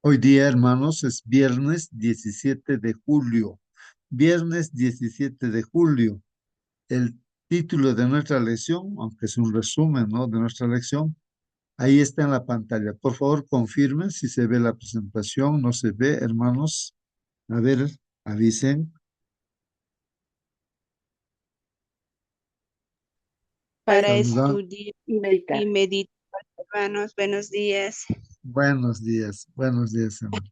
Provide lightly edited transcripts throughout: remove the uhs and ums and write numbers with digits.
Hoy día, hermanos, es viernes 17 de julio. Viernes 17 de julio. El título de nuestra lección, aunque es un resumen, ¿no?, de nuestra lección, ahí está en la pantalla. Por favor, confirmen si se ve la presentación. No se ve, hermanos. A ver, avisen. Para Para Saluda. estudiar y meditar. meditar, hermanos. Buenos días. Buenos días, hermano.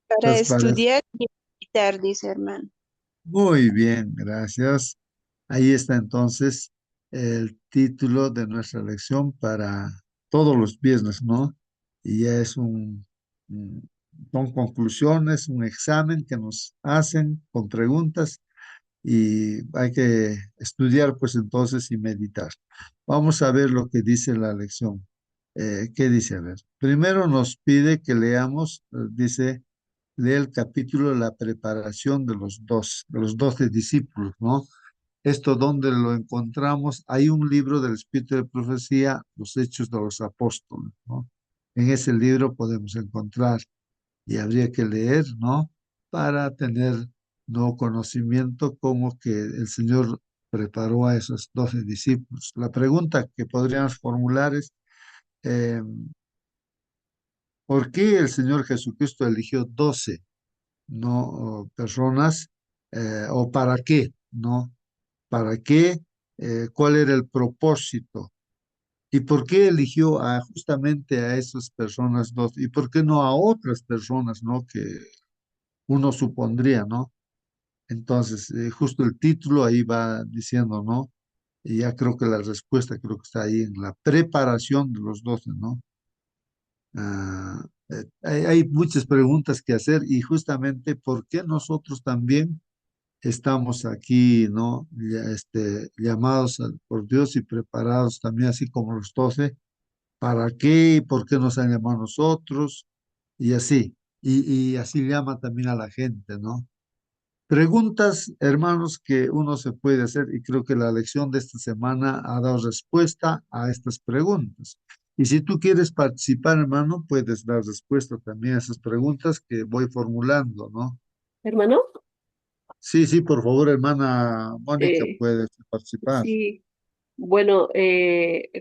Para Entonces, estudiar y meditar, dice hermano. muy bien, gracias. Ahí está entonces el título de nuestra lección para todos los viernes, ¿no? Y ya es son conclusiones, un examen que nos hacen con preguntas y hay que estudiar pues entonces y meditar. Vamos a ver lo que dice la lección. ¿Qué dice? A ver, primero nos pide que leamos, dice, lee el capítulo La preparación de los 12 discípulos, ¿no? Esto donde lo encontramos, hay un libro del Espíritu de Profecía, Los Hechos de los Apóstoles, ¿no? En ese libro podemos encontrar y habría que leer, ¿no? Para tener no conocimiento como que el Señor preparó a esos 12 discípulos. La pregunta que podríamos formular es, eh, ¿por qué el Señor Jesucristo eligió 12, no personas, o para qué, ¿no? ¿Para qué? ¿Cuál era el propósito? ¿Y por qué eligió justamente a esas personas dos? ¿Y por qué no a otras personas, ¿no? Que uno supondría, ¿no? Entonces, justo el título ahí va diciendo, ¿no? Y ya creo que la respuesta creo que está ahí en la preparación de los 12, ¿no? Hay muchas preguntas que hacer y justamente por qué nosotros también estamos aquí, ¿no? Llamados por Dios y preparados también, así como los 12, ¿para qué y por qué nos han llamado a nosotros? Y así, y así llama también a la gente, ¿no? Preguntas, hermanos, que uno se puede hacer y creo que la lección de esta semana ha dado respuesta a estas preguntas. Y si tú quieres participar, hermano, puedes dar respuesta también a esas preguntas que voy formulando, ¿no? Hermano, Sí, sí, por favor, hermana Mónica, eh, puedes participar. sí, bueno,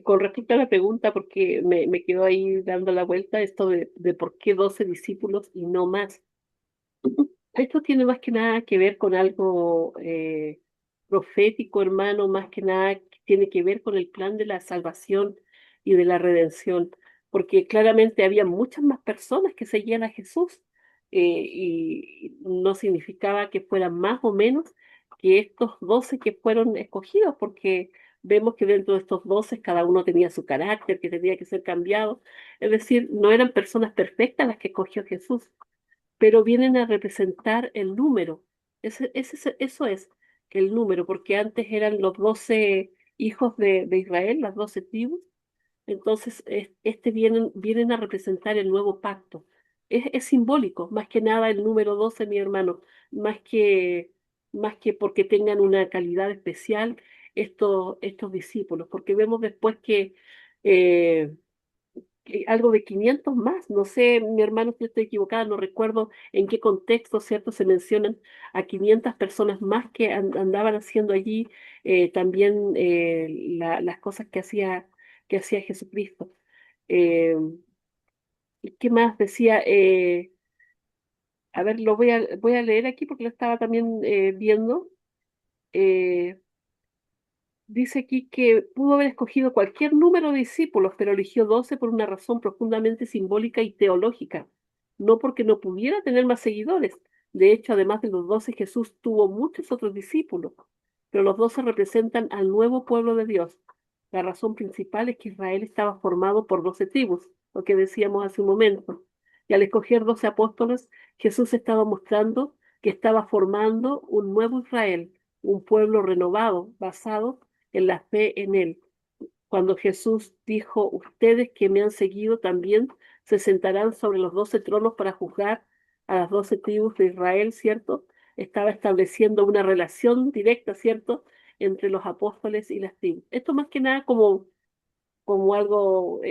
con respecto a la pregunta, porque me quedo ahí dando la vuelta, esto de por qué 12 discípulos y no más. Esto tiene más que nada que ver con algo profético, hermano, más que nada que tiene que ver con el plan de la salvación y de la redención, porque claramente había muchas más personas que seguían a Jesús, y no significaba que fueran más o menos que estos 12 que fueron escogidos, porque vemos que dentro de estos 12 cada uno tenía su carácter que tenía que ser cambiado, es decir, no eran personas perfectas las que escogió Jesús, pero vienen a representar el número. Eso es el número, porque antes eran los 12 hijos de Israel, las 12 tribus, entonces vienen a representar el nuevo pacto. Es simbólico, más que nada el número 12, mi hermano, más que, más que porque tengan una calidad especial estos discípulos, porque vemos después eh, que algo de 500 más, no sé, mi hermano, si yo estoy equivocada, no recuerdo en qué contexto, ¿cierto? Se mencionan a 500 personas más que andaban haciendo allí también las cosas que hacía Jesucristo. Eh, ¿Y qué más decía? A ver, voy a leer aquí porque lo estaba también viendo. Eh, Dice aquí que pudo haber escogido cualquier número de discípulos, pero eligió 12 por una razón profundamente simbólica y teológica, no porque no pudiera tener más seguidores. De hecho, además de los 12, Jesús tuvo muchos otros discípulos, pero los 12 representan al nuevo pueblo de Dios. La razón principal es que Israel estaba formado por 12 tribus, lo que decíamos hace un momento. Y al escoger 12 apóstoles, Jesús estaba mostrando que estaba formando un nuevo Israel, un pueblo renovado, basado en la fe en Él. Cuando Jesús dijo, ustedes que me han seguido también se sentarán sobre los 12 tronos para juzgar a las 12 tribus de Israel, ¿cierto? Estaba estableciendo una relación directa, ¿cierto?, entre los apóstoles y las tribus. Esto más que nada como algo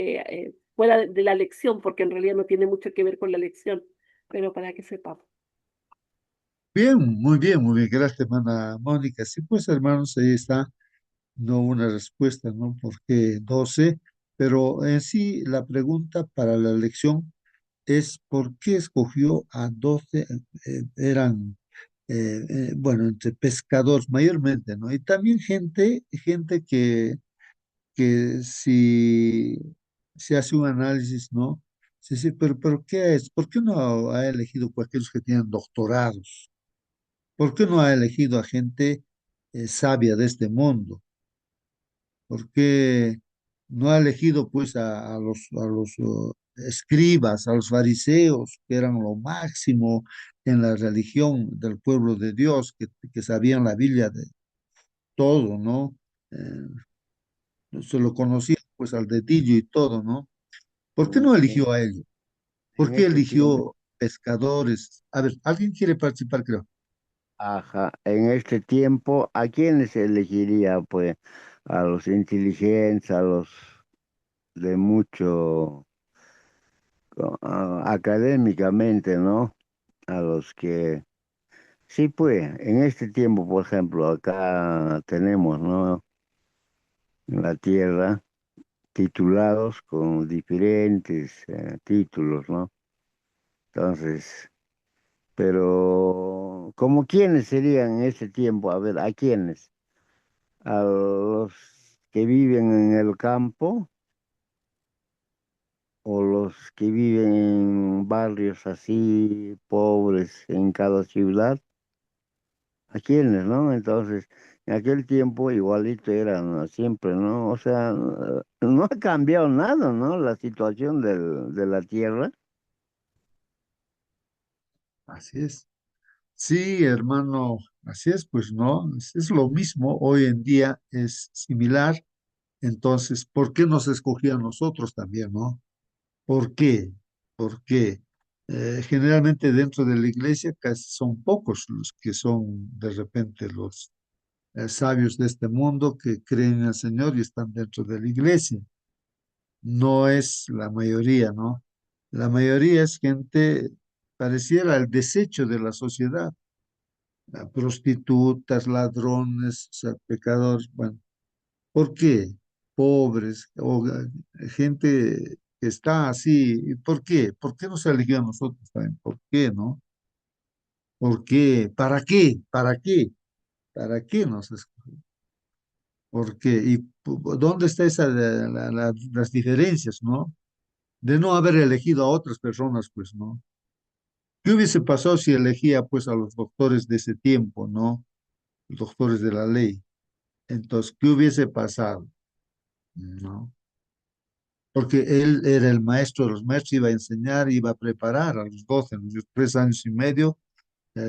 fuera de la lección, porque en realidad no tiene mucho que ver con la lección, pero para que sepamos. Bien, muy bien, muy bien. Gracias, hermana Mónica. Sí, pues, hermanos, ahí está. No una respuesta, ¿no? ¿Por qué 12? Pero en sí, la pregunta para la elección es ¿por qué escogió a 12? Eran, bueno, entre pescadores mayormente, ¿no? Y también gente que si se hace un análisis, ¿no? Sí, sí, pero ¿qué es? ¿Por qué no ha elegido por aquellos que tienen doctorados? ¿Por qué no ha elegido a gente sabia de este mundo? ¿Por qué no ha elegido pues a los escribas, a los fariseos, que eran lo máximo en la religión del pueblo de Dios, que sabían la Biblia de todo, ¿no? Se lo conocían pues al dedillo y todo, ¿no? ¿Por qué Mm, no En, eligió a ellos? ¿Por en qué este tiempo, eligió pescadores? A ver, ¿alguien quiere participar, creo? ajá, en este tiempo, ¿a quiénes elegiría? Pues a los inteligentes, a los de mucho, académicamente, ¿no? A los que, sí, pues, en este tiempo, por ejemplo, acá tenemos, ¿no? En la tierra, titulados con diferentes títulos, ¿no? Entonces, pero, ¿como quiénes serían en ese tiempo? A ver, ¿a quiénes? ¿A los que viven en el campo o los que viven en barrios así pobres en cada ciudad? ¿A quiénes, no? Entonces, en aquel tiempo igualito eran siempre, ¿no? O sea, no ha cambiado nada, ¿no? La situación de la tierra. Así es. Sí, hermano, así es, pues no, es lo mismo, hoy en día es similar, entonces, ¿por qué nos escogía a nosotros también, no? ¿Por qué? ¿Por qué? Generalmente dentro de la iglesia casi son pocos los que son de repente los sabios de este mundo que creen en el Señor y están dentro de la iglesia. No es la mayoría, ¿no? La mayoría es gente, pareciera el desecho de la sociedad, prostitutas, ladrones, o sea, pecadores. Bueno, ¿por qué? Pobres o gente que está así. ¿Y por qué? ¿Por qué no se eligió a nosotros también? ¿Por qué, no? ¿Por qué? ¿Para qué? ¿Para qué? ¿Para qué nos escogió? ¿Por qué? ¿Y dónde está las diferencias, no? De no haber elegido a otras personas, pues, ¿no? ¿Qué hubiese pasado si elegía, pues, a los doctores de ese tiempo, ¿no? Los doctores de la ley. Entonces, ¿qué hubiese pasado? ¿No? Porque él era el maestro de los maestros, iba a enseñar, iba a preparar a los 12, a los 3 años y medio,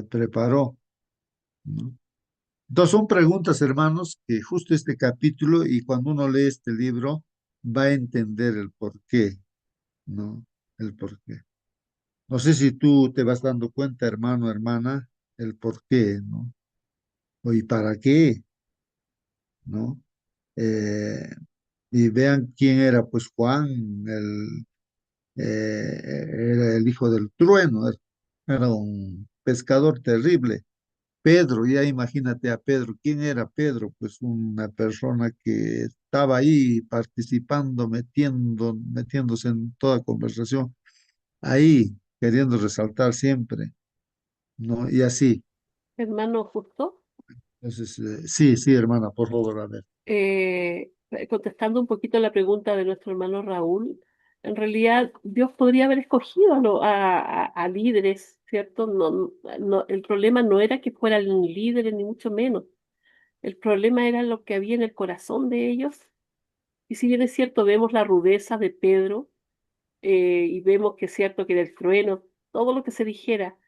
preparó, ¿no? Entonces son preguntas, hermanos, que justo este capítulo y cuando uno lee este libro va a entender el por qué, ¿no? El por qué. No sé si tú te vas dando cuenta, hermano, hermana, el por qué, ¿no? O y para qué, ¿no? Eh, y vean quién era, pues Juan, era el hijo del trueno, era un pescador terrible. Pedro, ya imagínate a Pedro, ¿quién era Pedro? Pues una persona que estaba ahí participando, metiéndose en toda conversación, ahí queriendo resaltar siempre, ¿no? Y así. Hermano Justo, Entonces, sí, sí, hermana, por favor, a ver. contestando un poquito la pregunta de nuestro hermano Raúl, en realidad Dios podría haber escogido a líderes, ¿cierto? El problema no era que fueran líderes, ni mucho menos. El problema era lo que había en el corazón de ellos. Y si bien es cierto, vemos la rudeza de Pedro, y vemos que es cierto que era el trueno, todo lo que se dijera,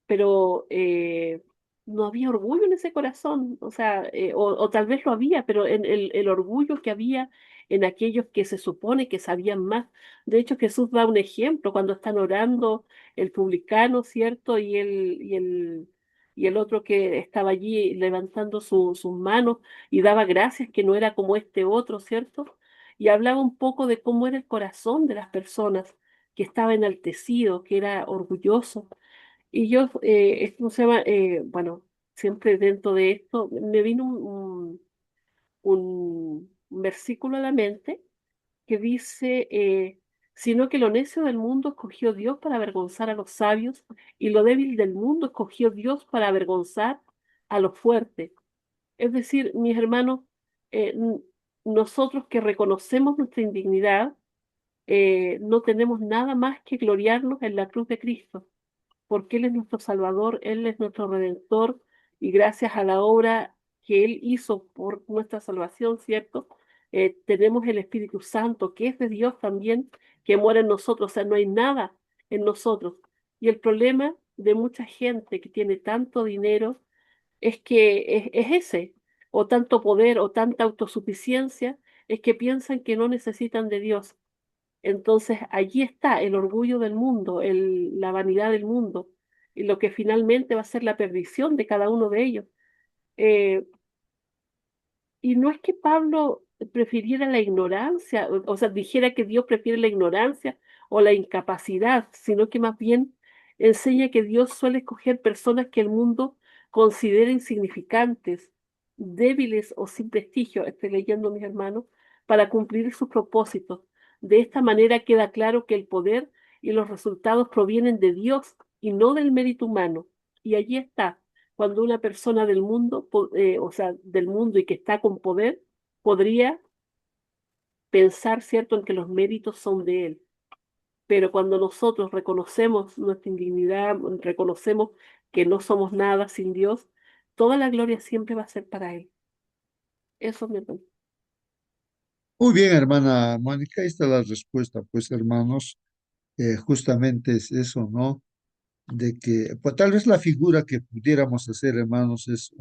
pero no había orgullo en ese corazón, o sea, o tal vez lo había, pero en el orgullo que había en aquellos que se supone que sabían más. De hecho, Jesús da un ejemplo cuando están orando el publicano, ¿cierto? Y el otro que estaba allí levantando sus manos y daba gracias que no era como este otro, ¿cierto? Y hablaba un poco de cómo era el corazón de las personas que estaba enaltecido, que era orgulloso. Y yo, ¿cómo se llama? Bueno, siempre dentro de esto me vino un versículo a la mente que dice, sino que lo necio del mundo escogió Dios para avergonzar a los sabios, y lo débil del mundo escogió Dios para avergonzar a los fuertes. Es decir, mis hermanos, nosotros que reconocemos nuestra indignidad, no tenemos nada más que gloriarnos en la cruz de Cristo, porque Él es nuestro Salvador, Él es nuestro Redentor, y gracias a la obra que Él hizo por nuestra salvación, ¿cierto? Tenemos el Espíritu Santo, que es de Dios también, que mora en nosotros, o sea, no hay nada en nosotros. Y el problema de mucha gente que tiene tanto dinero es que es ese, o tanto poder, o tanta autosuficiencia, es que piensan que no necesitan de Dios. Entonces allí está el orgullo del mundo, la vanidad del mundo, y lo que finalmente va a ser la perdición de cada uno de ellos. Eh, y no es que Pablo prefiriera la ignorancia, o sea, dijera que Dios prefiere la ignorancia o la incapacidad, sino que más bien enseña que Dios suele escoger personas que el mundo considera insignificantes, débiles o sin prestigio, estoy leyendo mis hermanos, para cumplir sus propósitos. De esta manera queda claro que el poder y los resultados provienen de Dios y no del mérito humano. Y allí está cuando una persona del mundo, o sea, del mundo y que está con poder, podría pensar, ¿cierto?, en que los méritos son de él. Pero cuando nosotros reconocemos nuestra indignidad, reconocemos que no somos nada sin Dios, toda la gloria siempre va a ser para Él. Eso me... Muy bien, hermana Mónica, ahí está la respuesta, pues hermanos, justamente es eso, ¿no? De que, pues tal vez la figura que pudiéramos hacer, hermanos, es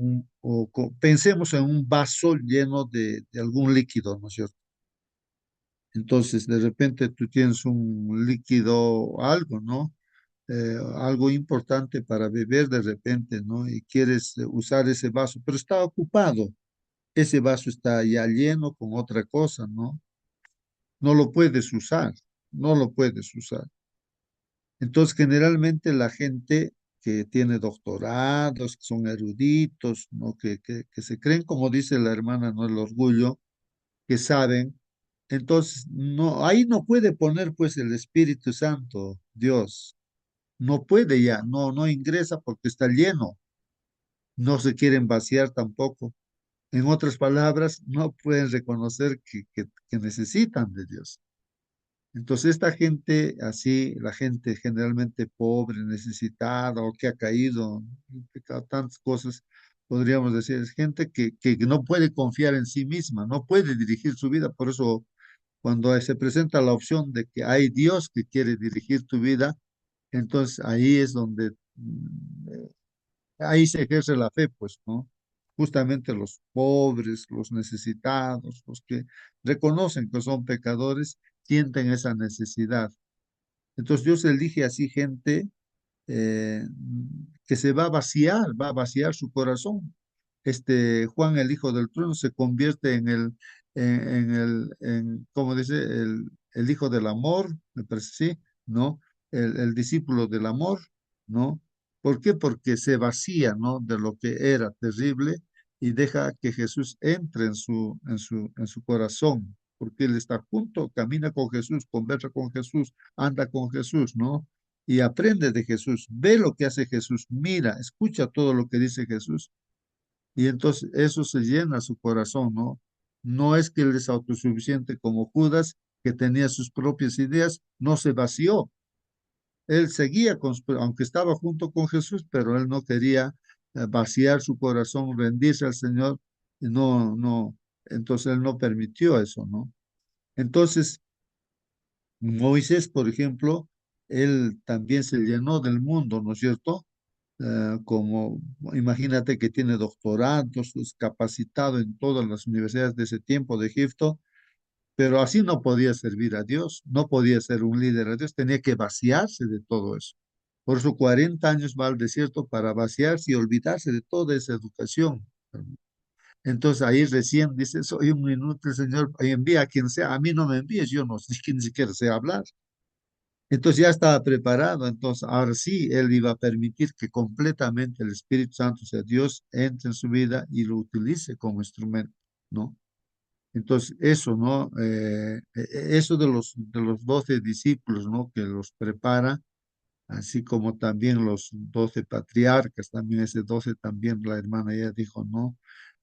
pensemos en un vaso lleno de algún líquido, ¿no es cierto? Entonces, de repente tú tienes un líquido, algo, ¿no? Algo importante para beber de repente, ¿no? Y quieres usar ese vaso, pero está ocupado. Ese vaso está ya lleno con otra cosa, ¿no? No lo puedes usar, no lo puedes usar. Entonces, generalmente la gente que tiene doctorados, que son eruditos, ¿no? Que se creen, como dice la hermana, ¿no? El orgullo, que saben. Entonces, no, ahí no puede poner pues el Espíritu Santo, Dios. No puede ya, no ingresa porque está lleno. No se quieren vaciar tampoco. En otras palabras, no pueden reconocer que necesitan de Dios. Entonces, esta gente así, la gente generalmente pobre, necesitada o que ha caído en pecado, tantas cosas, podríamos decir, es gente que no puede confiar en sí misma, no puede dirigir su vida. Por eso, cuando se presenta la opción de que hay Dios que quiere dirigir tu vida, entonces ahí es donde ahí se ejerce la fe, pues, ¿no? Justamente los pobres, los necesitados, los que reconocen que son pecadores, sienten esa necesidad. Entonces Dios elige así gente eh, que se va a vaciar su corazón. Este Juan, el hijo del trueno, se convierte ¿cómo dice? El hijo del amor, me parece, sí, ¿no? El discípulo del amor, ¿no? ¿Por qué? Porque se vacía, ¿no? De lo que era terrible y deja que Jesús entre en su corazón, porque él está junto, camina con Jesús, conversa con Jesús, anda con Jesús, ¿no? Y aprende de Jesús, ve lo que hace Jesús, mira, escucha todo lo que dice Jesús y entonces eso se llena su corazón, ¿no? No es que él es autosuficiente como Judas, que tenía sus propias ideas, no se vació. Él seguía, aunque estaba junto con Jesús, pero él no quería vaciar su corazón, rendirse al Señor, y entonces él no permitió eso, ¿no? Entonces, Moisés, por ejemplo, él también se llenó del mundo, ¿no es cierto? Como imagínate que tiene doctorados, es capacitado en todas las universidades de ese tiempo de Egipto, pero así no podía servir a Dios, no podía ser un líder a Dios, tenía que vaciarse de todo eso. Por eso 40 años va al desierto para vaciarse y olvidarse de toda esa educación. Entonces ahí recién dice, soy un inútil, Señor, y envía a quien sea, a mí no me envíes, yo no, ni siquiera sé hablar. Entonces ya estaba preparado, entonces ahora sí, él iba a permitir que completamente el Espíritu Santo, o sea, Dios, entre en su vida y lo utilice como instrumento, ¿no? Entonces, eso, ¿no? Eso de los 12 discípulos, ¿no? Que los prepara, así como también los 12 patriarcas, también ese 12 también la hermana ella dijo, ¿no?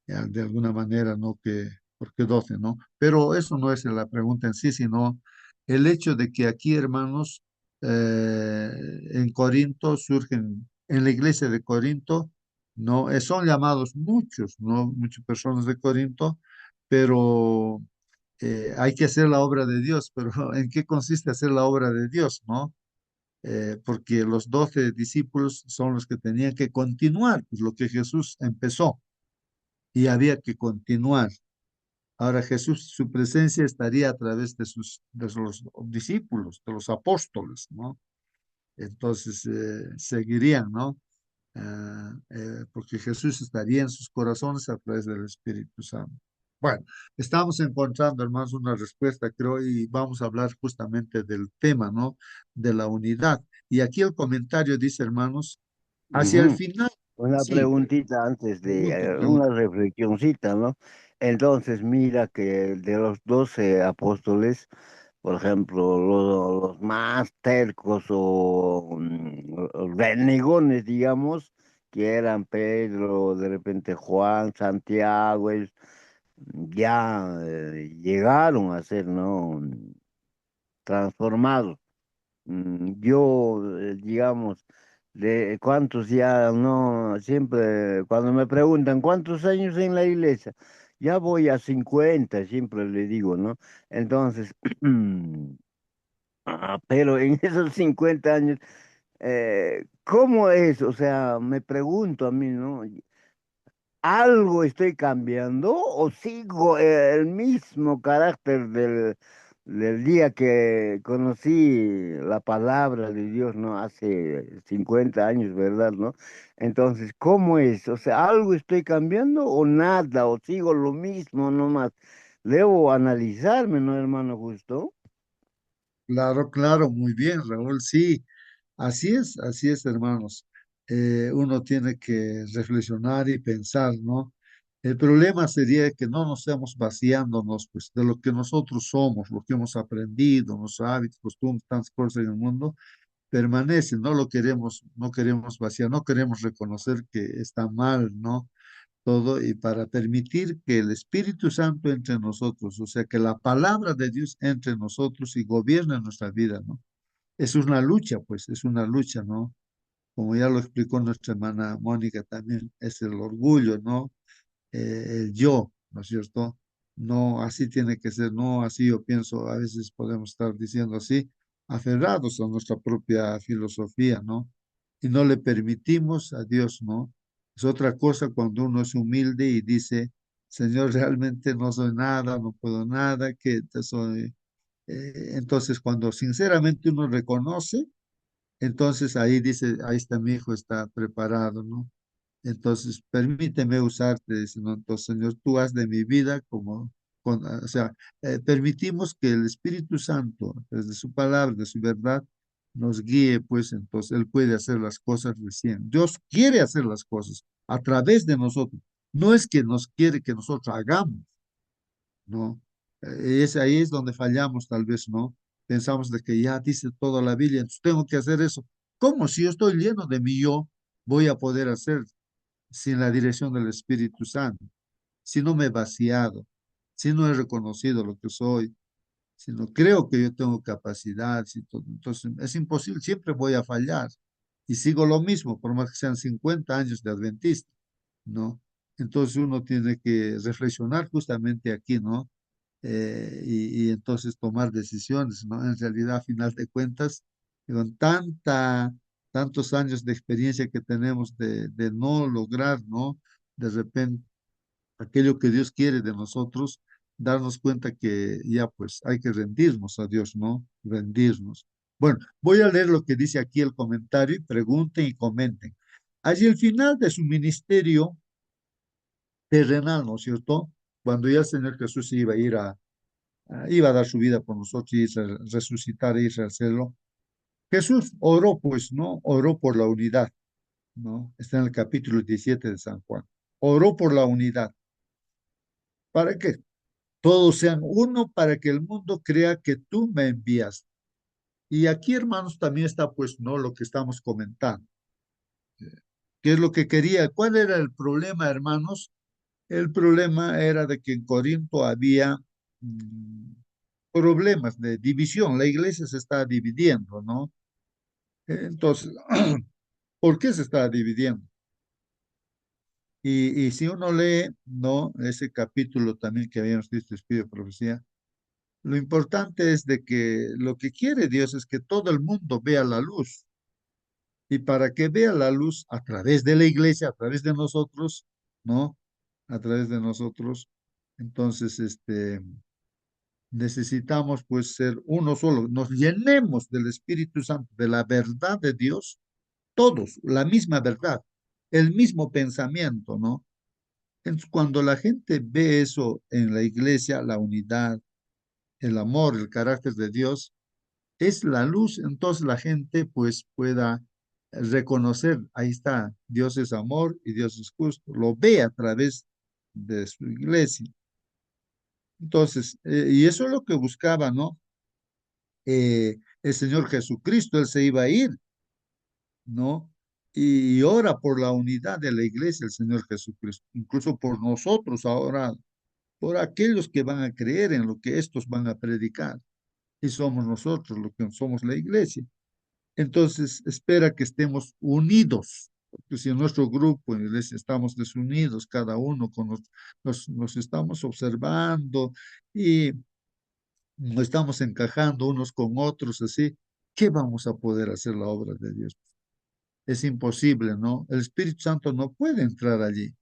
Ya, de alguna manera, ¿no? Que, ¿por qué 12, no? Pero eso no es la pregunta en sí, sino el hecho de que aquí, hermanos, en Corinto surgen, en la iglesia de Corinto, ¿no? Son llamados muchos, ¿no? Muchas personas de Corinto, pero hay que hacer la obra de Dios, pero ¿en qué consiste hacer la obra de Dios, no? Porque los 12 discípulos son los que tenían que continuar, pues lo que Jesús empezó y había que continuar. Ahora Jesús, su presencia estaría a través de los discípulos, de los apóstoles, ¿no? Entonces seguirían, ¿no? Porque Jesús estaría en sus corazones a través del Espíritu Santo. Bueno, estamos encontrando, hermanos, una respuesta, creo, y vamos a hablar justamente del tema, ¿no? De la unidad. Y aquí el comentario dice, hermanos, hacia el Ujú. final, Una sí, preguntita antes de, pregunta, una pregunta. reflexioncita, ¿no? Entonces, mira que de los 12 apóstoles, por ejemplo, los más tercos o renegones, digamos, que eran Pedro, de repente Juan, Santiago, ellos ya llegaron a ser, ¿no? Transformados. Yo, digamos, de cuántos ya no, siempre cuando me preguntan cuántos años en la iglesia, ya voy a 50 siempre le digo, ¿no? Entonces, pero en esos 50 años, ¿cómo es? O sea, me pregunto a mí, ¿no? ¿Algo estoy cambiando o sigo el mismo carácter del día que conocí la palabra de Dios, ¿no? Hace 50 años, ¿verdad? ¿No? Entonces, ¿cómo es? O sea, ¿algo estoy cambiando o nada? ¿O sigo lo mismo nomás? Debo analizarme, ¿no, hermano Justo? Claro, claro, muy bien, Raúl, sí. Así es, hermanos. Uno tiene que reflexionar y pensar, ¿no? El problema sería que no nos estemos vaciándonos, pues, de lo que nosotros somos, lo que hemos aprendido, nuestros hábitos, costumbres, tantas cosas en el mundo, permanecen, no lo queremos, no queremos vaciar, no queremos reconocer que está mal, ¿no? Todo, y para permitir que el Espíritu Santo entre en nosotros, o sea, que la palabra de Dios entre en nosotros y gobierne nuestra vida, ¿no? Es una lucha, pues, es una lucha, ¿no? Como ya lo explicó nuestra hermana Mónica también, es el orgullo, ¿no? El yo, ¿no es cierto? No, así tiene que ser, no, así yo pienso, a veces podemos estar diciendo así, aferrados a nuestra propia filosofía, ¿no? Y no le permitimos a Dios, ¿no? Es otra cosa cuando uno es humilde y dice, Señor, realmente no soy nada, no puedo nada, que te soy. Entonces, cuando sinceramente uno reconoce, entonces ahí dice, ahí está mi hijo, está preparado, ¿no? Entonces, permíteme usarte, dice, ¿no? Entonces, Señor, tú haz de mi vida como, o sea, permitimos que el Espíritu Santo, desde su palabra, de su verdad, nos guíe, pues entonces Él puede hacer las cosas recién. Dios quiere hacer las cosas a través de nosotros. No es que nos quiere que nosotros hagamos, ¿no? Ahí es donde fallamos, tal vez, ¿no? Pensamos de que ya dice toda la Biblia, entonces tengo que hacer eso. ¿Cómo? Si yo estoy lleno de mí, yo voy a poder hacer sin la dirección del Espíritu Santo, si no me he vaciado, si no he reconocido lo que soy, si no creo que yo tengo capacidad, si entonces es imposible, siempre voy a fallar. Y sigo lo mismo, por más que sean 50 años de adventista, ¿no? Entonces uno tiene que reflexionar justamente aquí, ¿no? Y entonces tomar decisiones, ¿no? En realidad, a final de cuentas, con tantos años de experiencia que tenemos de no lograr, ¿no? De repente, aquello que Dios quiere de nosotros, darnos cuenta que ya pues hay que rendirnos a Dios, ¿no? Rendirnos. Bueno, voy a leer lo que dice aquí el comentario y pregunten y comenten. Allí el final de su ministerio terrenal, ¿no es cierto? Cuando ya el Señor Jesús iba a dar su vida por nosotros y resucitar e irse al cielo. Jesús oró, pues, ¿no? Oró por la unidad, ¿no? Está en el capítulo 17 de San Juan. Oró por la unidad. ¿Para qué? Todos sean uno para que el mundo crea que tú me envías. Y aquí, hermanos, también está, pues, ¿no? Lo que estamos comentando. ¿Qué es lo que quería? ¿Cuál era el problema, hermanos? El problema era de que en Corinto había problemas de división. La iglesia se está dividiendo, ¿no? Entonces, ¿por qué se está dividiendo? Y si uno lee, ¿no? Ese capítulo también que habíamos visto, Espíritu de Profecía, lo importante es de que lo que quiere Dios es que todo el mundo vea la luz. Y para que vea la luz a través de la iglesia, a través de nosotros, ¿no? A través de nosotros, entonces, necesitamos pues ser uno solo, nos llenemos del Espíritu Santo, de la verdad de Dios, todos, la misma verdad, el mismo pensamiento, ¿no? Entonces, cuando la gente ve eso en la iglesia, la unidad, el amor, el carácter de Dios, es la luz, entonces la gente pues pueda reconocer, ahí está, Dios es amor y Dios es justo, lo ve a través de su iglesia. Entonces, y eso es lo que buscaba, ¿no? El Señor Jesucristo, Él se iba a ir, ¿no? Y ora por la unidad de la iglesia, el Señor Jesucristo, incluso por nosotros ahora, por aquellos que van a creer en lo que estos van a predicar. Y somos nosotros los que somos la iglesia. Entonces, espera que estemos unidos, porque si en nuestro grupo, en la iglesia, estamos desunidos, cada uno nos estamos observando y no estamos encajando unos con otros así, ¿qué vamos a poder hacer la obra de Dios? Es imposible, ¿no? El Espíritu Santo no puede entrar allí.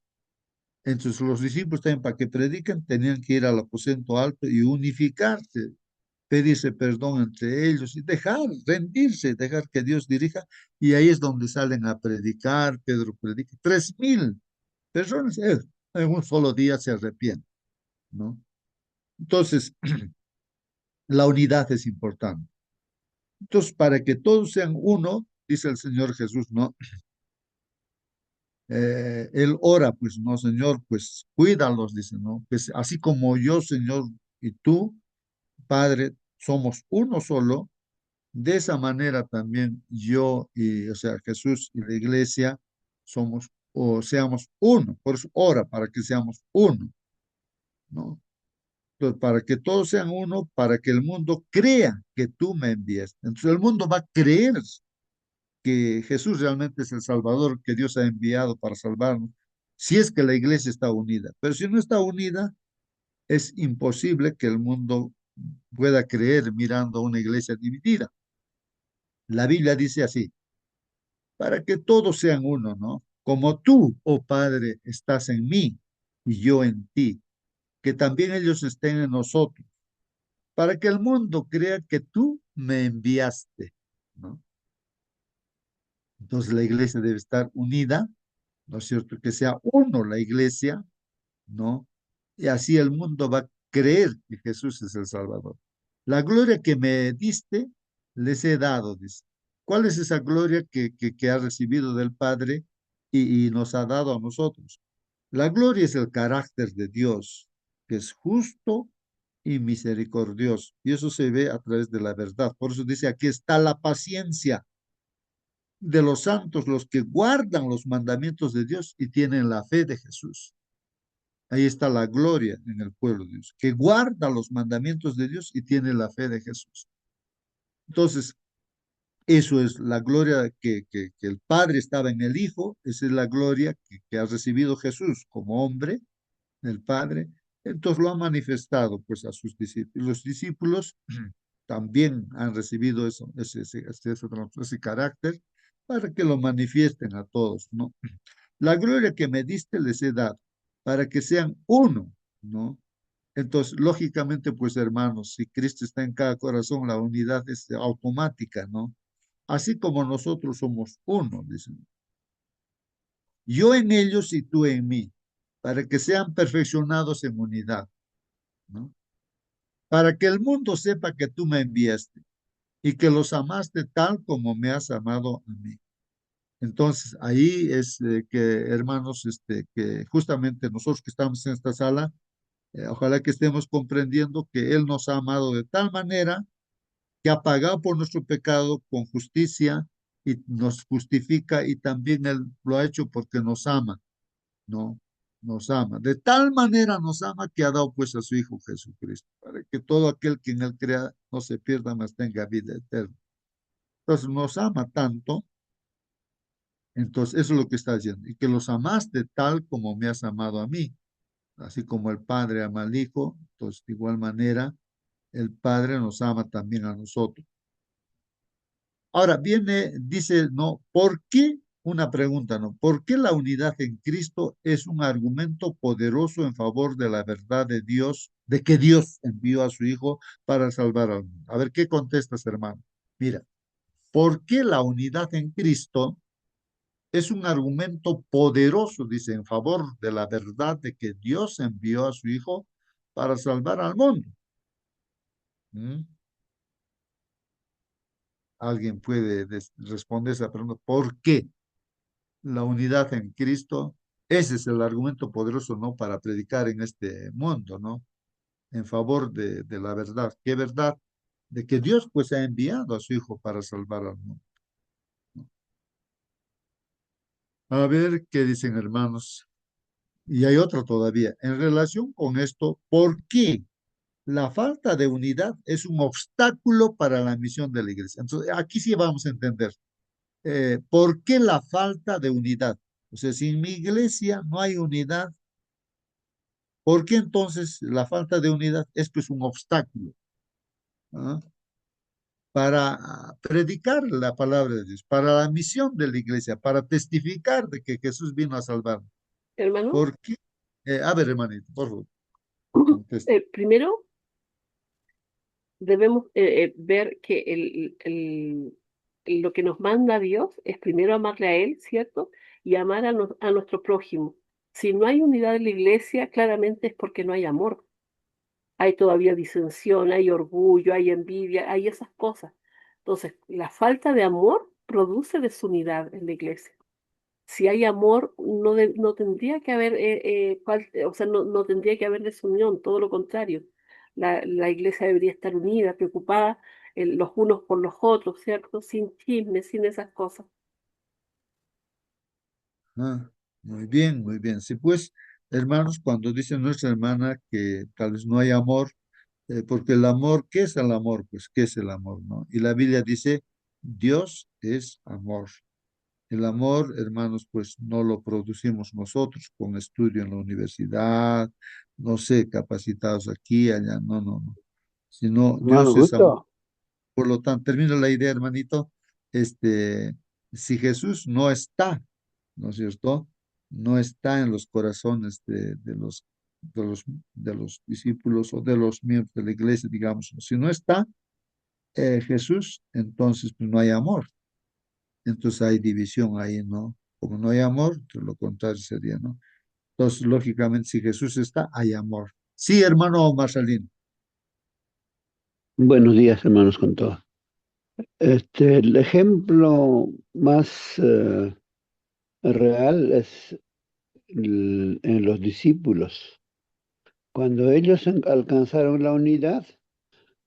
Entonces los discípulos también para que prediquen tenían que ir al aposento alto y unificarse, pedirse perdón entre ellos y dejar, rendirse, dejar que Dios dirija. Y ahí es donde salen a predicar, Pedro predica, 3.000 personas, en un solo día se arrepienten, ¿no? Entonces, la unidad es importante. Entonces, para que todos sean uno, dice el Señor Jesús, ¿no? Él ora, pues, no, Señor, pues cuídalos, dice, ¿no? Pues así como yo, Señor, y tú, Padre, somos uno solo, de esa manera también yo y, o sea, Jesús y la iglesia somos o seamos uno. Por eso ora para que seamos uno, ¿no? Entonces, para que todos sean uno, para que el mundo crea que tú me envías. Entonces el mundo va a creer que Jesús realmente es el Salvador que Dios ha enviado para salvarnos, si es que la iglesia está unida. Pero si no está unida, es imposible que el mundo pueda creer mirando a una iglesia dividida. La Biblia dice así, para que todos sean uno, ¿no? Como tú, oh Padre, estás en mí y yo en ti, que también ellos estén en nosotros, para que el mundo crea que tú me enviaste, ¿no? Entonces la iglesia debe estar unida, ¿no es cierto? Que sea uno la iglesia, ¿no? Y así el mundo va a creer que Jesús es el Salvador. La gloria que me diste, les he dado, dice. ¿Cuál es esa gloria que ha recibido del Padre y nos ha dado a nosotros? La gloria es el carácter de Dios, que es justo y misericordioso. Y eso se ve a través de la verdad. Por eso dice, aquí está la paciencia de los santos, los que guardan los mandamientos de Dios y tienen la fe de Jesús. Ahí está la gloria en el pueblo de Dios, que guarda los mandamientos de Dios y tiene la fe de Jesús. Entonces, eso es la gloria que el Padre estaba en el Hijo, esa es la gloria que ha recibido Jesús como hombre del Padre. Entonces lo ha manifestado pues a sus discípulos. Los discípulos también han recibido ese carácter para que lo manifiesten a todos, ¿no? La gloria que me diste les he dado, para que sean uno, ¿no? Entonces, lógicamente, pues hermanos, si Cristo está en cada corazón, la unidad es automática, ¿no? Así como nosotros somos uno, dicen. Yo en ellos y tú en mí, para que sean perfeccionados en unidad, ¿no? Para que el mundo sepa que tú me enviaste y que los amaste tal como me has amado a mí. Entonces, ahí es que, hermanos, que justamente nosotros que estamos en esta sala, ojalá que estemos comprendiendo que Él nos ha amado de tal manera que ha pagado por nuestro pecado con justicia y nos justifica y también Él lo ha hecho porque nos ama, ¿no? Nos ama. De tal manera nos ama que ha dado pues a su Hijo Jesucristo, para que todo aquel que en Él crea no se pierda, mas tenga vida eterna. Entonces nos ama tanto, entonces eso es lo que está diciendo, y que los amaste tal como me has amado a mí, así como el Padre ama al Hijo, entonces de igual manera el Padre nos ama también a nosotros. Ahora viene, dice, ¿no? ¿Por qué? Una pregunta, ¿no? ¿Por qué la unidad en Cristo es un argumento poderoso en favor de la verdad de Dios, de que Dios envió a su Hijo para salvar al mundo? A ver, ¿qué contestas, hermano? Mira, ¿por qué la unidad en Cristo es un argumento poderoso, dice, en favor de la verdad de que Dios envió a su Hijo para salvar al mundo? ¿Mm? ¿Alguien puede responder esa pregunta? ¿Por qué la unidad en Cristo? Ese es el argumento poderoso, ¿no? Para predicar en este mundo, ¿no? En favor de la verdad. ¿Qué verdad? De que Dios pues ha enviado a su Hijo para salvar al mundo, ¿no? A ver qué dicen, hermanos. Y hay otro todavía. En relación con esto, ¿por qué la falta de unidad es un obstáculo para la misión de la iglesia? Entonces, aquí sí vamos a entender. ¿Por qué la falta de unidad? O sea, si en mi iglesia no hay unidad, ¿por qué entonces la falta de unidad es pues un obstáculo? ¿Ah? Para predicar la palabra de Dios, para la misión de la iglesia, para testificar de que Jesús vino a salvar? Hermano, ¿Por qué? A ver, hermanito, por favor, contesta. primero debemos ver que lo que nos manda Dios es primero amarle a Él, ¿cierto? Y amar a nuestro prójimo. Si no hay unidad en la iglesia, claramente es porque no hay amor. Hay todavía disensión, hay orgullo, hay envidia, hay esas cosas. Entonces, la falta de amor produce desunidad en la iglesia. Si hay amor, no tendría que haber, o sea, no tendría que haber desunión, todo lo contrario. La iglesia debería estar unida, preocupada, los unos por los otros, ¿cierto? Sin chismes, sin esas cosas. Ah, muy bien, muy bien. Sí, pues, hermanos, cuando dice nuestra hermana que tal vez no hay amor, porque el amor, ¿qué es el amor? Pues, ¿qué es el amor, no? Y la Biblia dice, Dios es amor. El amor, hermanos, pues no lo producimos nosotros con estudio en la universidad, no sé, capacitados aquí, allá, no, no, no. Sino Hermano Dios es amor. Gusto, Por lo tanto, termino la idea, hermanito. Este, si Jesús no está, ¿no es cierto? No está en los corazones de los, de los discípulos o de los miembros de la iglesia, digamos. Si no está Jesús, entonces pues, no hay amor. Entonces hay división ahí, ¿no? Como no hay amor, pues, lo contrario sería, ¿no? Entonces, lógicamente, si Jesús está, hay amor. Sí, hermano Marcelino. buenos días hermanos con todos. El ejemplo más real es en los discípulos. Cuando ellos alcanzaron la unidad,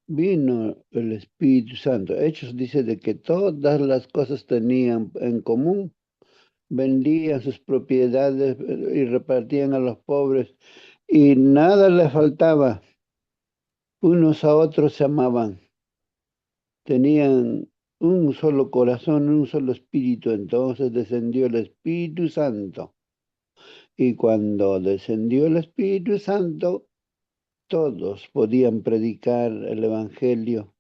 vino el Espíritu Santo. Hechos dice de que todas las cosas tenían en común, vendían sus propiedades y repartían a los pobres y nada les faltaba. Unos a otros se amaban. Tenían un solo corazón, un solo espíritu. Entonces descendió el Espíritu Santo. Y cuando descendió el Espíritu Santo, todos podían predicar el Evangelio.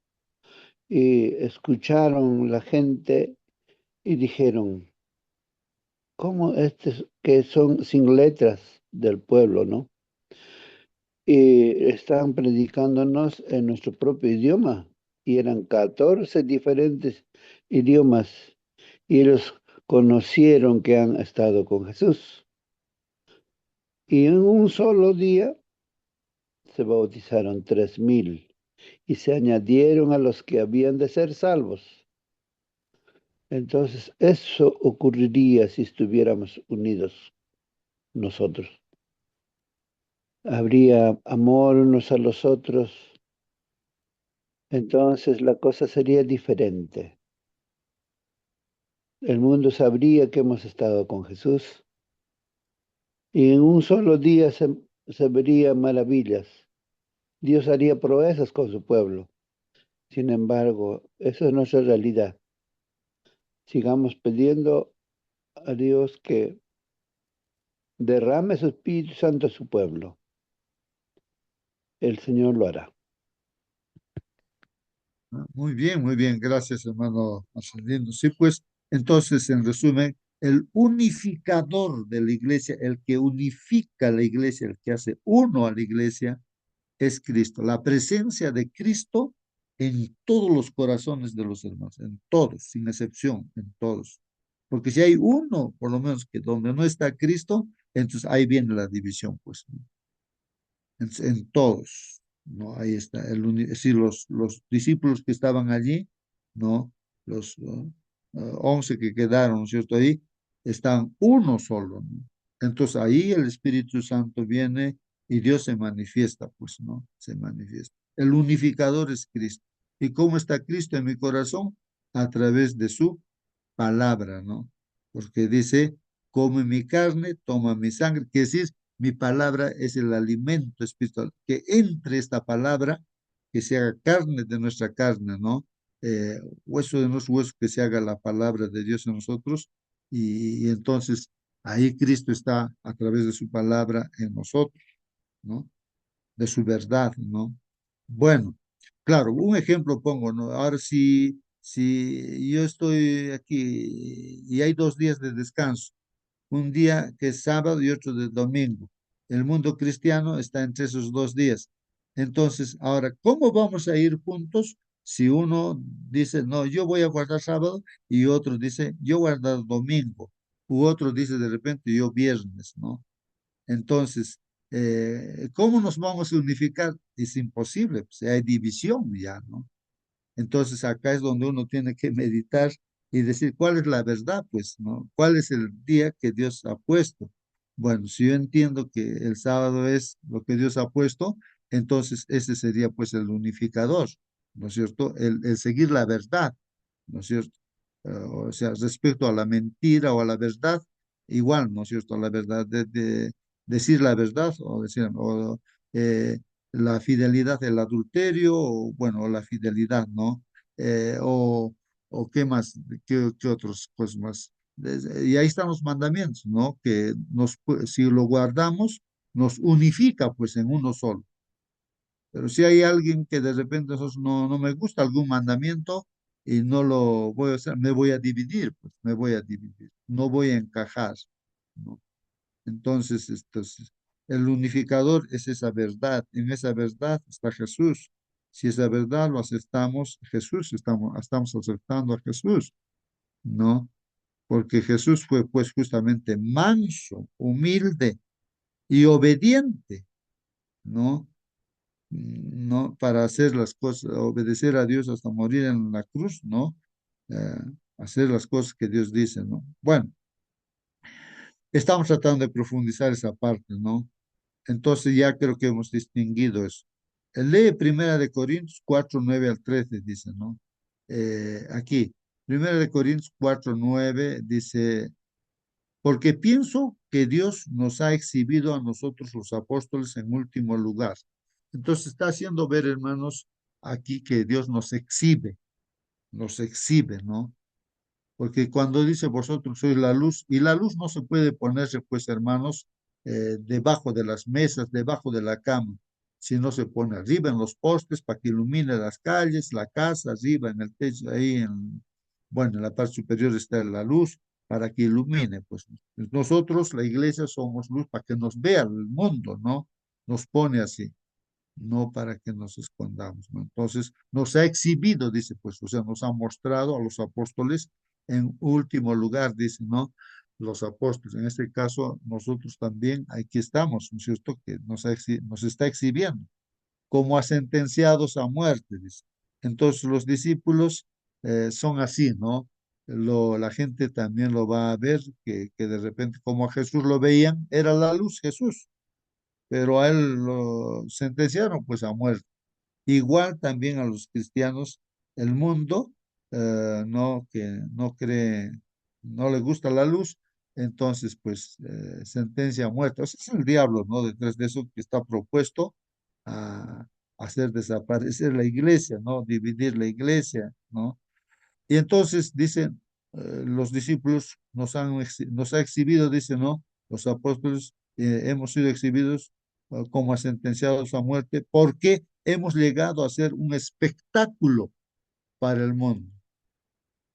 Y escucharon la gente y dijeron, ¿cómo estos que son sin letras del pueblo, no? Y estaban predicándonos en nuestro propio idioma. Y eran 14 diferentes idiomas. Y ellos conocieron que han estado con Jesús. Y en un solo día se bautizaron 3000. y se añadieron a los que habían de ser salvos. Entonces, eso ocurriría si estuviéramos unidos nosotros. Habría amor unos a los otros. Entonces la cosa sería diferente. El mundo sabría que hemos estado con Jesús y en un solo día se verían maravillas. Dios haría proezas con su pueblo. Sin embargo, eso es nuestra realidad. Sigamos pidiendo a Dios que derrame su Espíritu Santo a su pueblo. El Señor lo hará. Muy bien, gracias, hermano Marcelino. Sí, pues, entonces, en resumen, el unificador de la iglesia, el que unifica la iglesia, el que hace uno a la iglesia, es Cristo. La presencia de Cristo en todos los corazones de los hermanos, en todos, sin excepción, en todos. Porque si hay uno, por lo menos, que donde no está Cristo, entonces ahí viene la división, pues, ¿no? En todos, ¿no? Ahí está, es decir, los discípulos que estaban allí, ¿no? Los 11 que quedaron, ¿no es cierto? Ahí están uno solo, ¿no? Entonces ahí el Espíritu Santo viene y Dios se manifiesta, pues, ¿no? Se manifiesta. El unificador es Cristo. ¿Y cómo está Cristo en mi corazón? A través de su palabra, ¿no? Porque dice, come mi carne, toma mi sangre, que decir, mi palabra es el alimento espiritual, que entre esta palabra, que se haga carne de nuestra carne, ¿no? Hueso de nuestro hueso, que se haga la palabra de Dios en nosotros, y entonces ahí Cristo está a través de su palabra en nosotros, ¿no? De su verdad, ¿no? Bueno, claro, un ejemplo pongo, ¿no? Ahora si yo estoy aquí y hay 2 días de descanso, un día que es sábado y otro de domingo, el mundo cristiano está entre esos 2 días. Entonces, ahora, ¿cómo vamos a ir juntos si uno dice, no, yo voy a guardar sábado y otro dice, yo guardar domingo, u otro dice de repente, yo viernes, ¿no? Entonces, ¿cómo nos vamos a unificar? Es imposible, pues hay división ya, ¿no? Entonces, acá es donde uno tiene que meditar y decir cuál es la verdad, pues, ¿no? ¿Cuál es el día que Dios ha puesto? Bueno, si yo entiendo que el sábado es lo que Dios ha puesto, entonces ese sería pues el unificador, ¿no es cierto? El seguir la verdad, ¿no es cierto? O sea, respecto a la mentira o a la verdad, igual, ¿no es cierto? La verdad, de decir la verdad o decir, eh, la fidelidad, el adulterio, o bueno, o la fidelidad, ¿no? Eh, o, o qué más, qué otros, pues más. Y ahí están los mandamientos, ¿no? Que si lo guardamos, nos unifica pues en uno solo. Pero si hay alguien que de repente no me gusta algún mandamiento y no lo voy a hacer, me voy a dividir, pues me voy a dividir, no voy a encajar, ¿no? Entonces, el unificador es esa verdad. En esa verdad está Jesús. Si esa verdad lo aceptamos, estamos aceptando a Jesús, ¿no? Porque Jesús fue pues justamente manso, humilde y obediente, ¿no? ¿No? Para hacer las cosas, obedecer a Dios hasta morir en la cruz, ¿no? Eh, hacer las cosas que Dios dice, ¿no? Bueno, estamos tratando de profundizar esa parte, ¿no? Entonces ya creo que hemos distinguido eso. Lee Primera de Corintios 4 9 al 13 dice, ¿no? Aquí, Primera de Corintios 4 9 dice, porque pienso que Dios nos ha exhibido a nosotros los apóstoles en último lugar. Entonces está haciendo ver, hermanos, aquí que Dios nos exhibe, ¿no? Porque cuando dice vosotros sois la luz, y la luz no se puede ponerse, pues, hermanos, debajo de las mesas, debajo de la cama, sino se pone arriba en los postes para que ilumine las calles, la casa, arriba en el techo, bueno, en la parte superior está la luz para que ilumine, pues nosotros, la iglesia, somos luz para que nos vea el mundo, ¿no? Nos pone así, no para que nos escondamos, ¿no? Entonces, nos ha exhibido, dice, pues, o sea, nos ha mostrado a los apóstoles en último lugar, dice, ¿no? Los apóstoles, en este caso, nosotros también, aquí estamos, ¿no es cierto? Que nos está exhibiendo. como a sentenciados a muerte, dice. Entonces los discípulos son así, ¿no? La gente también lo va a ver, que de repente como a Jesús lo veían, era la luz Jesús, pero a él lo sentenciaron pues a muerte. Igual también a los cristianos, el mundo no, que no cree, no le gusta la luz, entonces pues sentencia a muerte. O sea, es el diablo, ¿no? Detrás de eso que está propuesto a hacer desaparecer la iglesia, ¿no? Dividir la iglesia, ¿no? Y entonces dicen los discípulos nos ha exhibido, dicen, ¿no? Los apóstoles hemos sido exhibidos como sentenciados a muerte porque hemos llegado a ser un espectáculo para el mundo.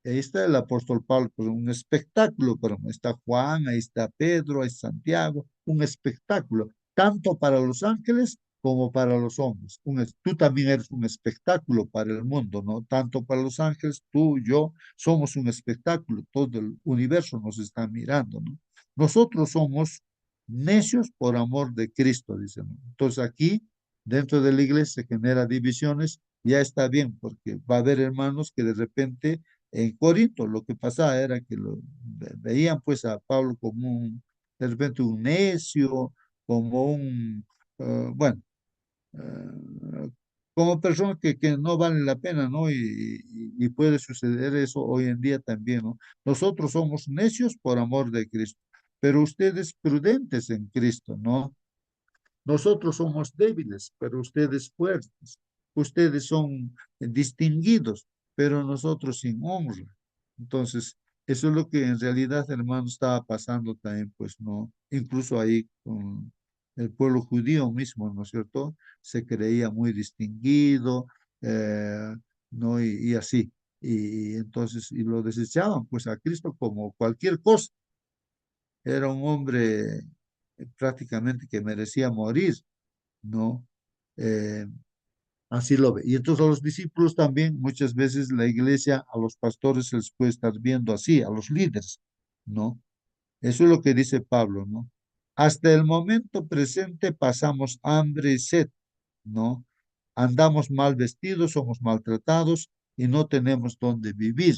Ahí está el apóstol Pablo, pues un espectáculo, pero está Juan, ahí está Pedro, ahí está Santiago, un espectáculo, tanto para los ángeles como para los hombres. Tú también eres un espectáculo para el mundo, ¿no? Tanto para los ángeles, tú, yo, somos un espectáculo, todo el universo nos está mirando, ¿no? Nosotros somos necios por amor de Cristo, dicen. Entonces aquí, dentro de la iglesia, se genera divisiones, ya está bien, porque va a haber hermanos que de repente en Corinto lo que pasaba era que veían pues a Pablo como de repente un necio, como bueno, eh, como persona que no vale la pena, ¿no? Y puede suceder eso hoy en día también, ¿no? Nosotros somos necios por amor de Cristo, pero ustedes prudentes en Cristo, ¿no? Nosotros somos débiles, pero ustedes fuertes. Ustedes son distinguidos, pero nosotros sin honra. Entonces, eso es lo que en realidad, hermano, estaba pasando también, pues, ¿no? Incluso ahí con el pueblo judío mismo, ¿no es cierto? Se creía muy distinguido, ¿no? Y así. Y entonces, y lo desechaban, pues, a Cristo como cualquier cosa. Era un hombre prácticamente que merecía morir, ¿no? Eh, Así lo ve. Y entonces a los discípulos también, muchas veces la iglesia, a los pastores se les puede estar viendo así, a los líderes, ¿no? Eso es lo que dice Pablo, ¿no? Hasta el momento presente pasamos hambre y sed, ¿no? Andamos mal vestidos, somos maltratados y no tenemos dónde vivir,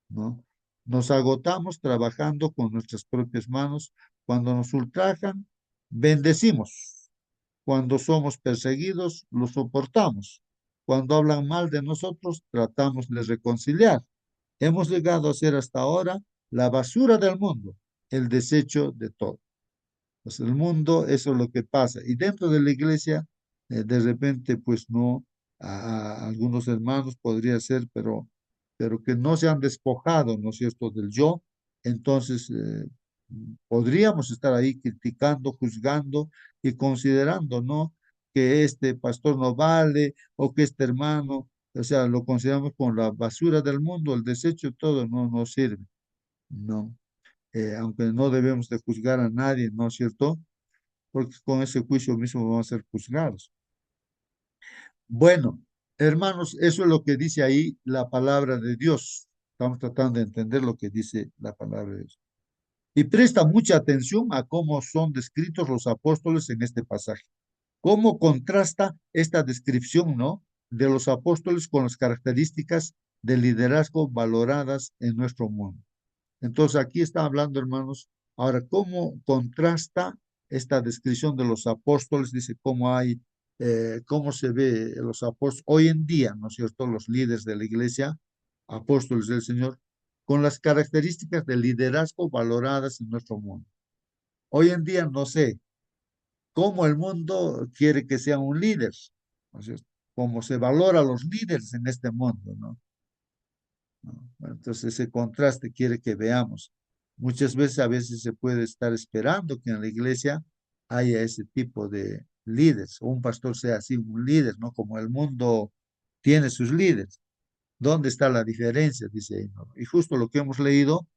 ¿no? Nos agotamos trabajando con nuestras propias manos. Cuando nos ultrajan, bendecimos. Cuando somos perseguidos, lo soportamos. Cuando hablan mal de nosotros, tratamos de reconciliar. Hemos llegado a ser hasta ahora la basura del mundo, el desecho de todo. Pues el mundo, eso es lo que pasa. Y dentro de la iglesia, de repente, pues no, a algunos hermanos podría ser, pero que no se han despojado, ¿no es cierto?, del yo. Entonces, podríamos estar ahí criticando, juzgando y considerando, ¿no?, que este pastor no vale o que este hermano, o sea, lo consideramos como la basura del mundo, el desecho, todo no nos sirve, ¿no? Aunque no debemos de juzgar a nadie, ¿no es cierto? Porque con ese juicio mismo vamos a ser juzgados. Bueno, hermanos, eso es lo que dice ahí la palabra de Dios. Estamos tratando de entender lo que dice la palabra de Dios. Y presta mucha atención a cómo son descritos los apóstoles en este pasaje. Cómo contrasta esta descripción, ¿no?, de los apóstoles con las características de liderazgo valoradas en nuestro mundo. Entonces aquí está hablando, hermanos, ahora cómo contrasta esta descripción de los apóstoles, dice cómo hay, cómo se ve los apóstoles hoy en día, ¿no es cierto?, los líderes de la iglesia, apóstoles del Señor, con las características de liderazgo valoradas en nuestro mundo. Hoy en día no sé cómo el mundo quiere que sea un líder, ¿no es cierto? Cómo se valora a los líderes en este mundo, ¿no? ¿No? Bueno, entonces ese contraste quiere que veamos. Muchas veces, a veces se puede estar esperando que en la iglesia haya ese tipo de líderes, o un pastor sea así, un líder, ¿no? Como el mundo tiene sus líderes. ¿Dónde está la diferencia? Dice ahí, ¿no? Y justo lo que hemos leído,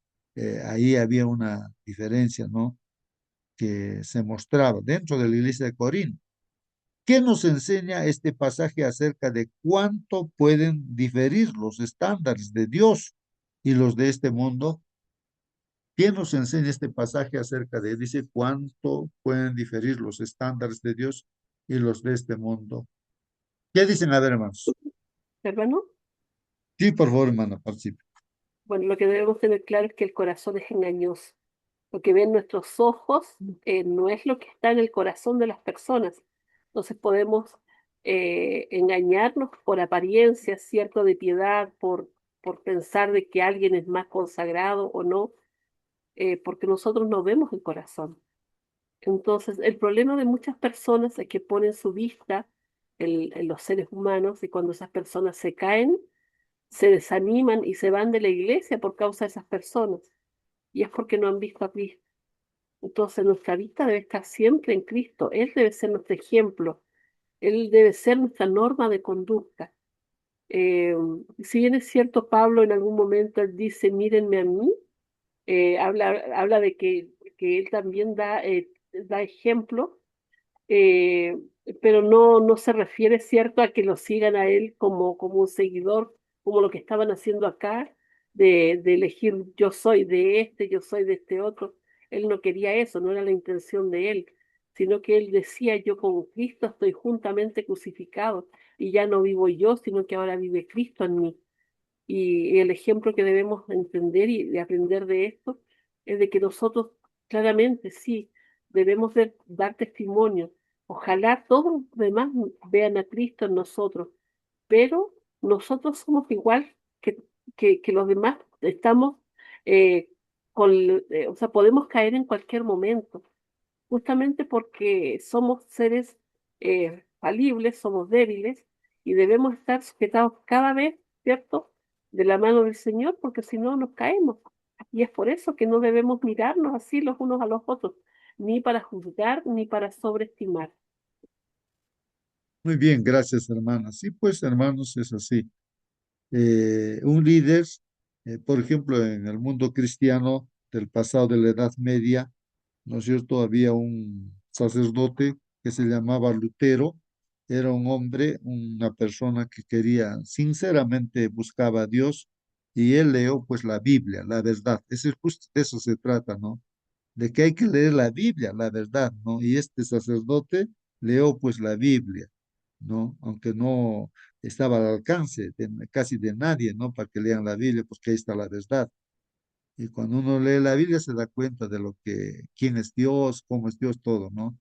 ahí había una diferencia, ¿no?, que se mostraba dentro de la iglesia de Corinto. ¿Qué nos enseña este pasaje acerca de cuánto pueden diferir los estándares de Dios y los de este mundo? ¿Qué nos enseña este pasaje acerca de, dice, cuánto pueden diferir los estándares de Dios y los de este mundo? ¿Qué dicen? A ver, hermanos. hermano. Sí, por favor, hermano, participe. Bueno, lo que debemos tener claro es que el corazón es engañoso. Lo que ven nuestros ojos no es lo que está en el corazón de las personas. Entonces podemos engañarnos por apariencias, cierto, de piedad, por pensar de que alguien es más consagrado o no, porque nosotros no vemos el corazón. Entonces, el problema de muchas personas es que ponen su vista en los seres humanos y cuando esas personas se caen, se desaniman y se van de la iglesia por causa de esas personas. Y es porque no han visto a Cristo. Entonces, nuestra vista debe estar siempre en Cristo. Él debe ser nuestro ejemplo. Él debe ser nuestra norma de conducta. Eh, si bien es cierto, Pablo en algún momento él dice, mírenme a mí, habla de que él también da ejemplo, eh, pero no se refiere, ¿cierto?, a que lo sigan a él como un seguidor, como lo que estaban haciendo acá, de elegir yo soy de este, yo soy de este otro. Él no quería eso, no era la intención de él, sino que él decía, yo con Cristo estoy juntamente crucificado y ya no vivo yo, sino que ahora vive Cristo en mí. Y el ejemplo que debemos entender y de aprender de esto es de que nosotros claramente sí debemos dar testimonio. Ojalá todos los demás vean a Cristo en nosotros, pero nosotros somos igual que los demás. Estamos eh, o sea, podemos caer en cualquier momento justamente porque somos seres falibles, somos débiles y debemos estar sujetados cada vez, ¿cierto?, de la mano del Señor, porque si no nos caemos. Y es por eso que no debemos mirarnos así los unos a los otros, ni para juzgar, ni para sobreestimar. Muy bien, gracias, hermana. Sí, pues, hermanos, es así. Un líder, por ejemplo, en el mundo cristiano del pasado de la Edad Media, ¿no es cierto? Había un sacerdote que se llamaba Lutero, era un hombre, una persona que quería, sinceramente buscaba a Dios y él leó pues la Biblia, la verdad. Eso es justo de eso se trata, ¿no? De que hay que leer la Biblia, la verdad, ¿no? Y este sacerdote leo pues la Biblia, ¿no? Aunque no estaba al alcance de casi de nadie, ¿no? Para que lean la Biblia, porque ahí está la verdad. Y cuando uno lee la Biblia se da cuenta de lo que, quién es Dios, cómo es Dios, todo, ¿no?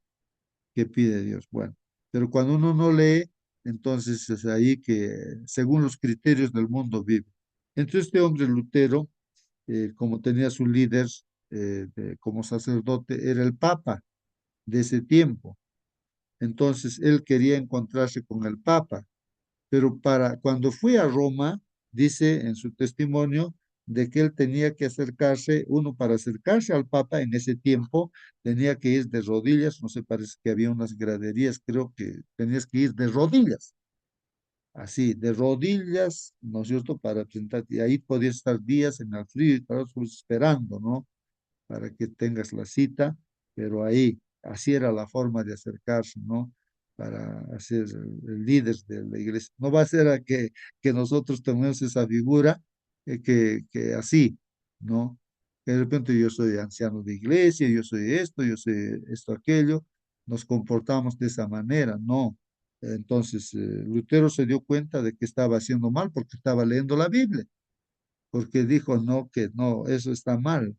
¿Qué pide Dios? Bueno, pero cuando uno no lee, entonces es ahí que, según los criterios del mundo, vive. Entonces este hombre Lutero, como tenía su líder como sacerdote, era el Papa de ese tiempo. Entonces él quería encontrarse con el Papa, pero cuando fue a Roma, dice en su testimonio de que él tenía que acercarse, uno para acercarse al Papa en ese tiempo, tenía que ir de rodillas, no sé, parece que había unas graderías, creo que tenías que ir de rodillas, así, de rodillas, ¿no es cierto?, para presentarte, y ahí podías estar días en el frío y todo, pues, esperando, ¿no?, para que tengas la cita, pero ahí, así era la forma de acercarse, ¿no? Para ser el líder de la iglesia. No va a ser que nosotros tomemos esa figura que así, ¿no? Que de repente yo soy anciano de iglesia, yo soy esto, aquello, nos comportamos de esa manera, no. Entonces, Lutero se dio cuenta de que estaba haciendo mal porque estaba leyendo la Biblia, porque dijo, no, que no, eso está mal.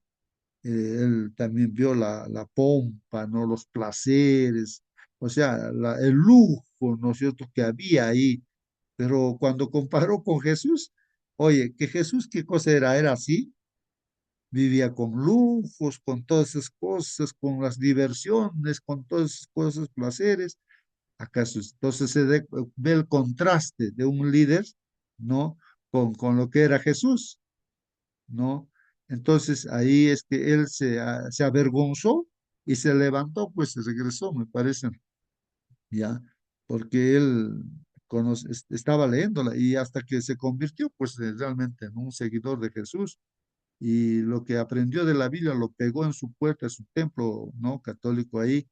Él también vio la pompa, ¿no? Los placeres, o sea, el lujo, ¿no es cierto?, que había ahí. Pero cuando comparó con Jesús, oye, que Jesús, ¿qué cosa era? Era así, vivía con lujos, con todas esas cosas, con las diversiones, con todas esas cosas, placeres. ¿Acaso? Entonces ve el contraste de un líder, ¿no? Con lo que era Jesús. ¿No? Entonces ahí es que él se avergonzó y se levantó, pues se regresó, me parece, ¿ya? Porque él estaba leyéndola y hasta que se convirtió, pues realmente en un seguidor de Jesús y lo que aprendió de la Biblia lo pegó en su puerta, en su templo, ¿no? Católico ahí,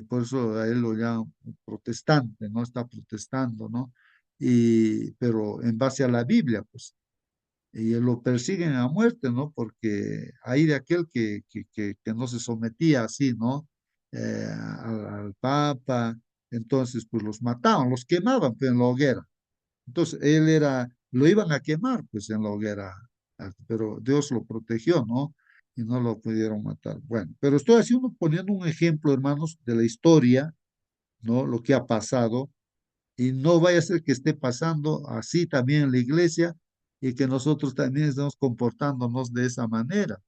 por eso a él lo llaman protestante, ¿no? Está protestando, ¿no? Pero en base a la Biblia, pues y lo persiguen a muerte, ¿no? Porque hay de aquel que no se sometía así, ¿no? Al Papa, entonces pues los mataban, los quemaban pues, en la hoguera. Entonces él era, lo iban a quemar pues en la hoguera, pero Dios lo protegió, ¿no? Y no lo pudieron matar. Bueno, pero estoy haciendo, poniendo un ejemplo, hermanos, de la historia, ¿no? Lo que ha pasado, y no vaya a ser que esté pasando así también en la iglesia y que nosotros también estemos comportándonos de esa manera,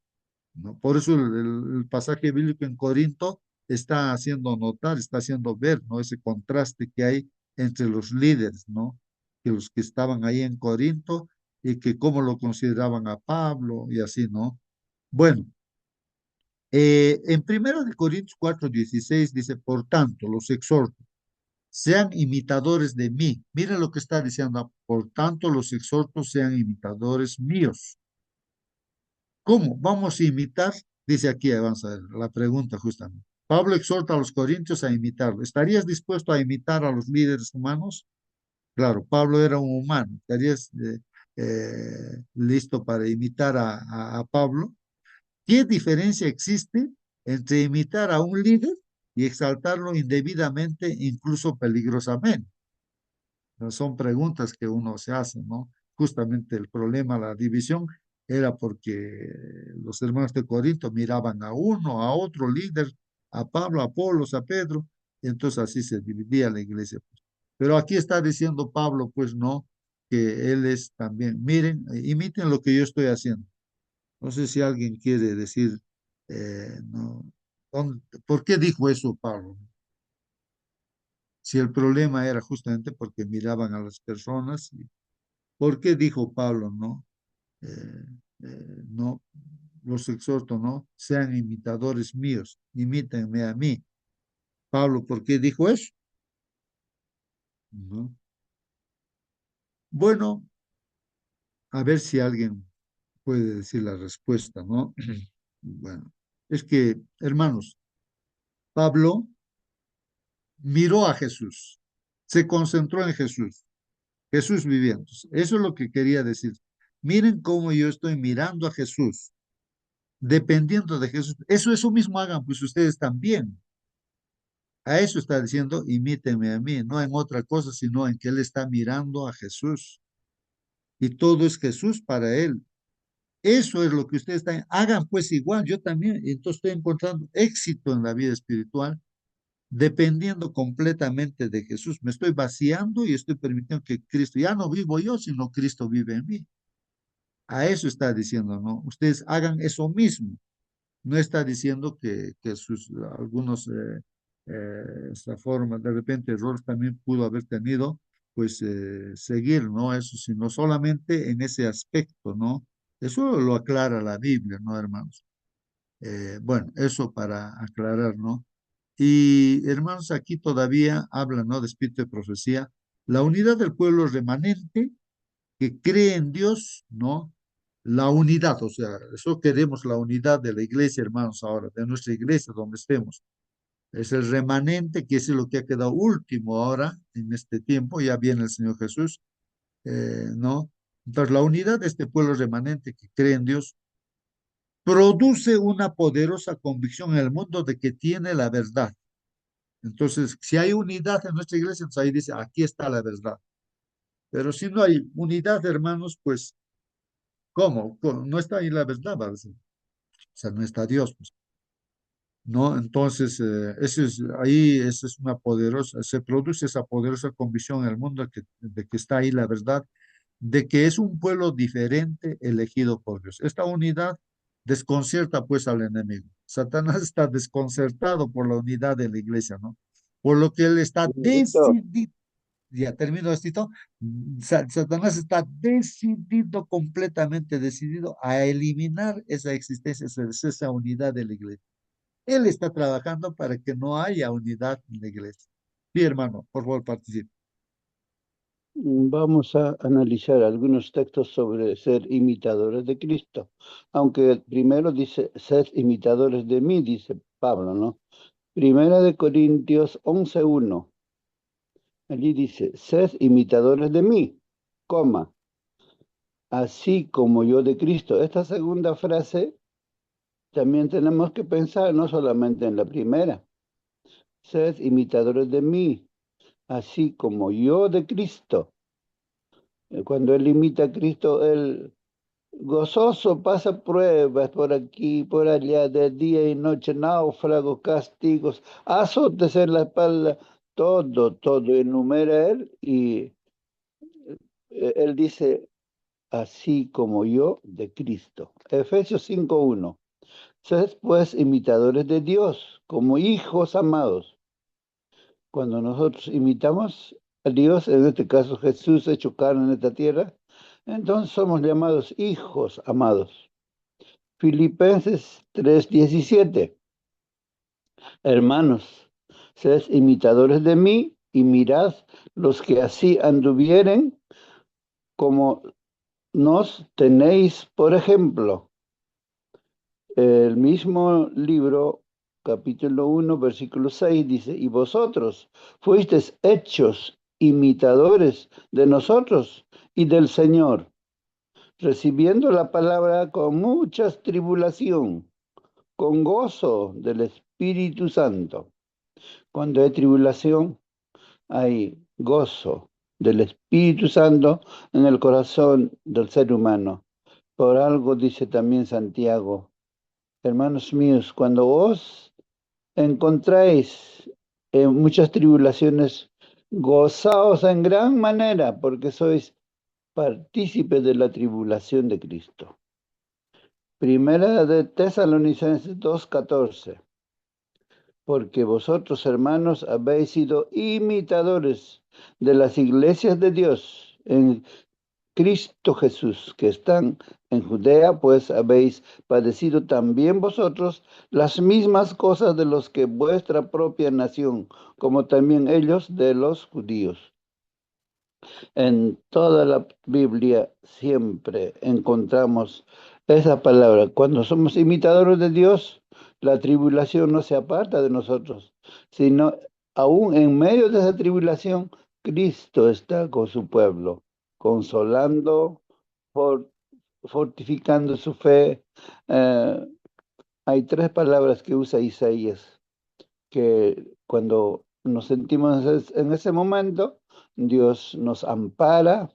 ¿no? Por eso el pasaje bíblico en Corinto está haciendo notar, está haciendo ver, ¿no? Ese contraste que hay entre los líderes, ¿no? Que los que estaban ahí en Corinto y que cómo lo consideraban a Pablo y así, ¿no? Bueno, en 1 Corintios 4:16 dice, por tanto, los exhorto, sean imitadores de mí. Mira lo que está diciendo, por tanto, los exhorto, sean imitadores míos. ¿Cómo vamos a imitar? Dice aquí, vamos a ver, la pregunta justamente. Pablo exhorta a los corintios a imitarlo. ¿Estarías dispuesto a imitar a los líderes humanos? Claro, Pablo era un humano. ¿Estarías listo para imitar a Pablo? ¿Qué diferencia existe entre imitar a un líder y exaltarlo indebidamente, incluso peligrosamente? No son preguntas que uno se hace, ¿no? Justamente el problema, la división, era porque los hermanos de Corinto miraban a uno, a otro líder, a Pablo, a Apolos, a Pedro, y entonces así se dividía la iglesia. Pero aquí está diciendo Pablo, pues no, que él es también, miren, imiten lo que yo estoy haciendo. No sé si alguien quiere decir, no, ¿por qué dijo eso Pablo? Si el problema era justamente porque miraban a las personas. ¿Por qué dijo Pablo, no? Eh, no, los exhorto, ¿no? Sean imitadores míos, imítenme a mí. Pablo, ¿por qué dijo eso? ¿No? Bueno, a ver si alguien puede decir la respuesta, ¿no? Bueno, es que, hermanos, Pablo miró a Jesús, se concentró en Jesús, Jesús viviendo. Eso es lo que quería decir. Miren cómo yo estoy mirando a Jesús, dependiendo de Jesús. Eso mismo hagan pues ustedes también. A eso está diciendo, imíteme a mí, no en otra cosa, sino en que él está mirando a Jesús. Y todo es Jesús para él. Eso es lo que ustedes están, hagan pues igual, yo también. Y entonces estoy encontrando éxito en la vida espiritual, dependiendo completamente de Jesús. Me estoy vaciando y estoy permitiendo que Cristo, ya no vivo yo, sino Cristo vive en mí. A eso está diciendo, ¿no? Ustedes hagan eso mismo. No está diciendo que sus algunos esta forma de repente errores también pudo haber tenido pues seguir, ¿no? Eso, sino solamente en ese aspecto, ¿no? Eso lo aclara la Biblia, ¿no, hermanos? Bueno, eso para aclarar, ¿no? Y hermanos, aquí todavía habla, ¿no? De espíritu de profecía, la unidad del pueblo remanente que cree en Dios, ¿no? La unidad, o sea, eso queremos, la unidad de la iglesia, hermanos, ahora, de nuestra iglesia, donde estemos. Es el remanente, que es lo que ha quedado último ahora, en este tiempo, ya viene el Señor Jesús, ¿no? Entonces, la unidad de este pueblo remanente que cree en Dios produce una poderosa convicción en el mundo de que tiene la verdad. Entonces, si hay unidad en nuestra iglesia, entonces ahí dice, aquí está la verdad. Pero si no hay unidad, hermanos, pues ¿cómo? No está ahí la verdad, ¿verdad? O sea, no está Dios, pues, ¿no? Entonces, ahí esa es una poderosa, se produce esa poderosa convicción en el mundo de que está ahí la verdad, de que es un pueblo diferente elegido por Dios. Esta unidad desconcierta pues al enemigo. Satanás está desconcertado por la unidad de la iglesia, ¿no? Por lo que él está Doctor, decidido, ya termino esto, Satanás está decidido, completamente decidido a eliminar esa existencia, esa unidad de la iglesia. Él está trabajando para que no haya unidad en la iglesia. Sí, hermano, por favor, participe. vamos a analizar algunos textos sobre ser imitadores de Cristo. Aunque primero dice, sed imitadores de mí, dice Pablo, ¿no? Primera de Corintios 11:1. Allí dice, sed imitadores de mí, coma, así como yo de Cristo. Esta segunda frase también tenemos que pensar no solamente en la primera. Sed imitadores de mí, así como yo de Cristo. Cuando él imita a Cristo, él gozoso pasa pruebas por aquí, por allá, de día y noche, náufragos, castigos, azotes en la espalda, todo enumera él y él dice, así como yo de Cristo. Efesios 5:1. Sed pues imitadores de Dios, como hijos amados. Cuando nosotros imitamos a Dios, en este caso Jesús hecho carne en esta tierra, entonces somos llamados hijos amados. Filipenses 3:17. Hermanos, sed imitadores de mí y mirad los que así anduvieren como nos tenéis por ejemplo. El mismo libro, capítulo 1, versículo 6, dice, y vosotros fuisteis hechos imitadores de nosotros y del Señor, recibiendo la palabra con mucha tribulación, con gozo del Espíritu Santo. Cuando hay tribulación, hay gozo del Espíritu Santo en el corazón del ser humano. Por algo dice también Santiago, hermanos míos, cuando vos encontráis muchas tribulaciones, gozaos en gran manera, porque sois partícipes de la tribulación de Cristo. Primera de Tesalonicenses 2:14. Porque vosotros, hermanos, habéis sido imitadores de las iglesias de Dios en Cristo Jesús, que están en Judea, pues habéis padecido también vosotros las mismas cosas de los que vuestra propia nación, como también ellos de los judíos. En toda la Biblia siempre encontramos esa palabra. Cuando somos imitadores de Dios, la tribulación no se aparta de nosotros, sino aún en medio de esa tribulación, Cristo está con su pueblo, consolando, fortificando su fe. Eh, Hay tres palabras que usa Isaías, que cuando nos sentimos en ese momento, Dios nos ampara,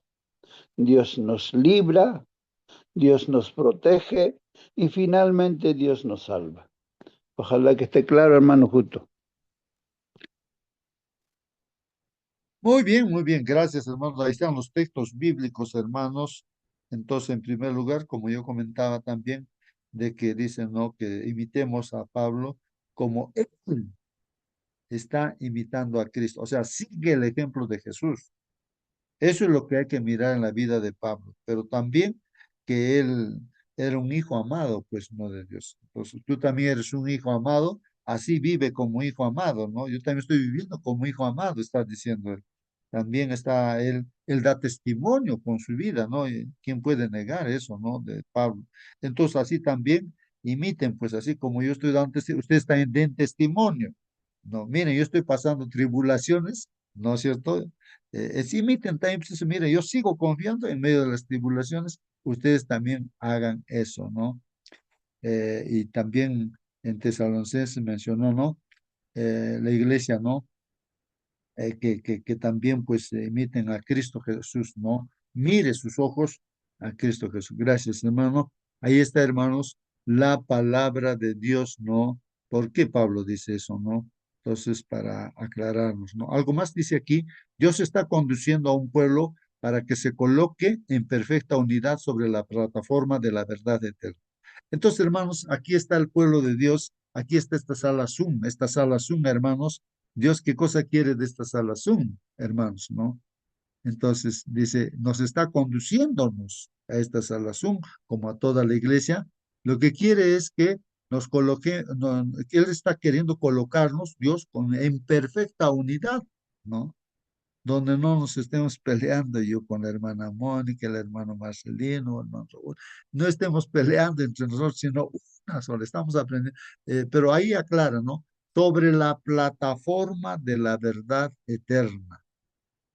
Dios nos libra, Dios nos protege y finalmente Dios nos salva. Ojalá que esté claro, hermano Justo. Muy bien, gracias, hermanos. Ahí están los textos bíblicos, hermanos. Entonces, en primer lugar, como yo comentaba también, de que dicen, ¿no? Que imitemos a Pablo como él está imitando a Cristo. O sea, sigue el ejemplo de Jesús. Eso es lo que hay que mirar en la vida de Pablo, pero también que él era un hijo amado, pues no de Dios. Entonces, tú también eres un hijo amado, así vive como hijo amado, ¿no? Yo también estoy viviendo como hijo amado, está diciendo él. También está él da testimonio con su vida, ¿no? Y ¿quién puede negar eso, ¿no? De Pablo. Entonces, así también imiten, pues así como yo estoy dando testimonio, ustedes también den testimonio. No, miren, yo estoy pasando tribulaciones, ¿no es cierto? Sí, imiten también, pues, mire, yo sigo confiando en medio de las tribulaciones, ustedes también hagan eso, ¿no? Y también en Tesalonicenses mencionó, ¿no? La iglesia, ¿no? Que también pues imiten a Cristo Jesús, ¿no? Mire sus ojos a Cristo Jesús. Gracias, hermano. Ahí está, hermanos, la palabra de Dios, ¿no? ¿Por qué Pablo dice eso, no? Entonces, para aclararnos, ¿no? Algo más dice aquí, Dios está conduciendo a un pueblo para que se coloque en perfecta unidad sobre la plataforma de la verdad eterna. Entonces, hermanos, aquí está el pueblo de Dios, aquí está esta sala Zoom, hermanos. Dios, ¿qué cosa quiere de esta sala Zoom, hermanos, no? Entonces, dice, nos está conduciéndonos a esta sala Zoom, como a toda la iglesia. Lo que quiere es que nos coloque, no, que Él está queriendo colocarnos, Dios, en perfecta unidad, ¿no? Donde no nos estemos peleando yo con la hermana Mónica, el hermano Marcelino, el hermano Raúl, no estemos peleando entre nosotros, sino una sola, estamos aprendiendo, pero ahí aclara, ¿no? Sobre la plataforma de la verdad eterna.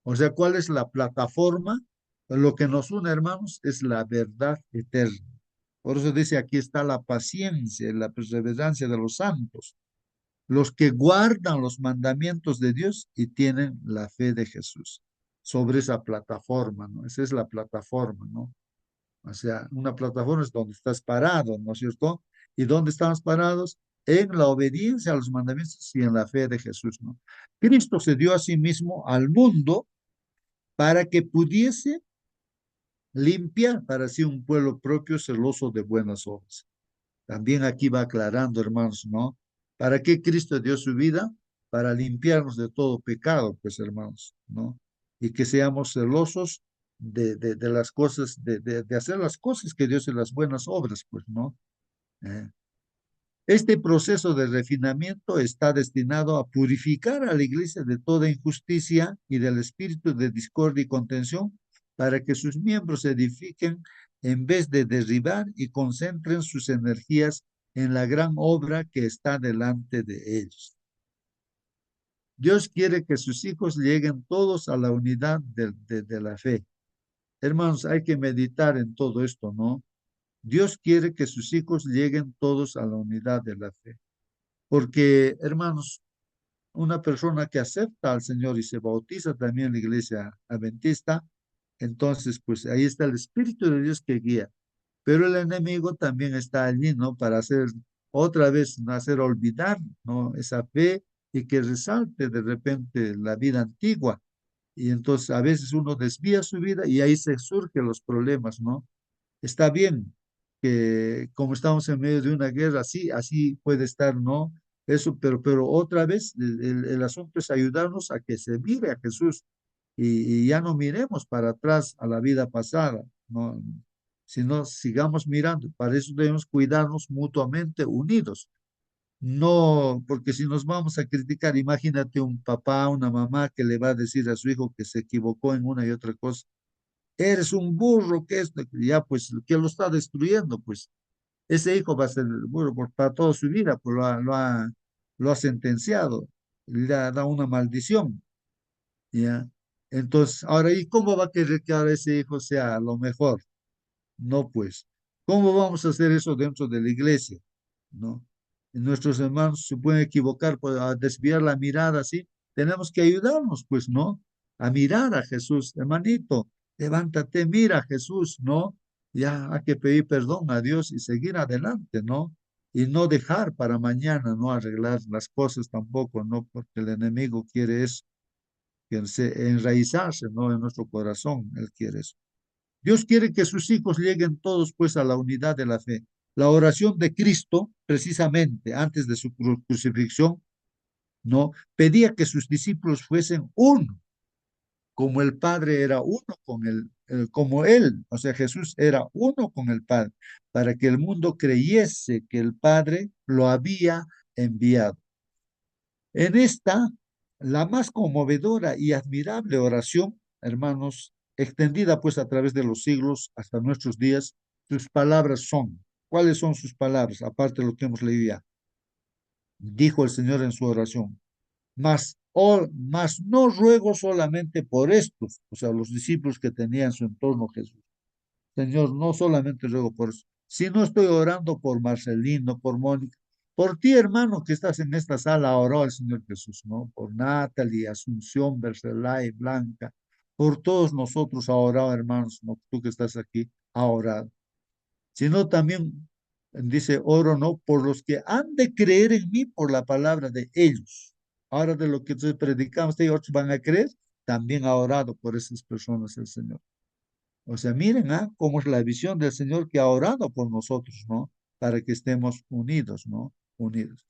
O sea, ¿cuál es la plataforma? Lo que nos une, hermanos, es la verdad eterna. Por eso dice, aquí está la paciencia y la perseverancia de los santos. los que guardan los mandamientos de Dios y tienen la fe de Jesús sobre esa plataforma, ¿no? Esa es la plataforma, ¿no? O sea, una plataforma es donde estás parado, ¿no es cierto? ¿Y dónde estamos parados? En la obediencia a los mandamientos y en la fe de Jesús, ¿no? Cristo se dio a sí mismo al mundo para que pudiese limpiar para sí un pueblo propio celoso de buenas obras. También aquí va aclarando, hermanos, ¿no? ¿Para qué Cristo dio su vida? Para limpiarnos de todo pecado, pues, hermanos, ¿no? Y que seamos celosos de las cosas, de hacer las cosas que Dios en las buenas obras, pues, ¿no? Eh, Este proceso de refinamiento está destinado a purificar a la iglesia de toda injusticia y del espíritu de discordia y contención para que sus miembros se edifiquen en vez de derribar y concentren sus energías en la gran obra que está delante de ellos. Dios quiere que sus hijos lleguen todos a la unidad de la fe. Hermanos, hay que meditar en todo esto, ¿no? Dios quiere que sus hijos lleguen todos a la unidad de la fe. Porque, hermanos, una persona que acepta al Señor y se bautiza también en la iglesia adventista, entonces, pues ahí está el Espíritu de Dios que guía. Pero el enemigo también está allí, ¿no? Para hacer otra vez, ¿no? Hacer olvidar, ¿no? Esa fe y que resalte de repente la vida antigua. Y entonces a veces uno desvía su vida y ahí se surgen los problemas, ¿no? Está bien que como estamos en medio de una guerra, sí, así puede estar, ¿no? Eso, pero otra vez el asunto es ayudarnos a que se mire a Jesús y ya no miremos para atrás a la vida pasada, ¿no? Sino sigamos mirando. Para eso debemos cuidarnos mutuamente unidos. No, porque si nos vamos a criticar, imagínate un papá, una mamá que le va a decir a su hijo que se equivocó en una y otra cosa. Eres un burro, que esto, ya pues, que lo está destruyendo, pues ese hijo va a ser burro para toda su vida, pues lo ha sentenciado, le ha dado una maldición, ¿ya? Entonces, ahora, ¿y cómo va a querer que ahora ese hijo sea lo mejor? No, pues, ¿cómo vamos a hacer eso dentro de la iglesia? ¿No? Y nuestros hermanos se pueden equivocar, pues, a desviar la mirada, ¿sí? Tenemos que ayudarnos, pues, ¿no? A mirar a Jesús. Hermanito, levántate, mira a Jesús, ¿no? Ya hay que pedir perdón a Dios y seguir adelante, ¿no? Y no dejar para mañana, no arreglar las cosas tampoco, ¿no? Porque el enemigo quiere eso, que enraizarse, ¿no? En nuestro corazón, él quiere eso. Dios quiere que sus hijos lleguen todos pues a la unidad de la fe. La oración de Cristo, precisamente antes de su crucifixión, no pedía que sus discípulos fuesen uno, como el Padre era uno con como él, o sea, Jesús era uno con el Padre, para que el mundo creyese que el Padre lo había enviado. En esta, la más conmovedora y admirable oración, hermanos, extendida pues a través de los siglos hasta nuestros días, sus palabras son, ¿cuáles son sus palabras? Aparte de lo que hemos leído ya. Dijo el Señor en su oración, mas no ruego solamente por estos, o sea, los discípulos que tenían en su entorno Jesús. Señor, no solamente ruego por eso, sino estoy orando por Marcelino, por Mónica, por ti, hermano, que estás en esta sala, oró el Señor Jesús, ¿no? Por Natalie, Asunción, Bercelay, Blanca, por todos nosotros ha orado, hermanos, ¿no? Tú que estás aquí, ha orado. Sino también dice, oro, ¿no? Por los que han de creer en mí por la palabra de ellos. Ahora de lo que predicamos, ellos van a creer, también ha orado por esas personas el Señor. O sea, miren, ¿ah? Cómo es la visión del Señor que ha orado por nosotros, ¿no? Para que estemos unidos, ¿no? Unidos.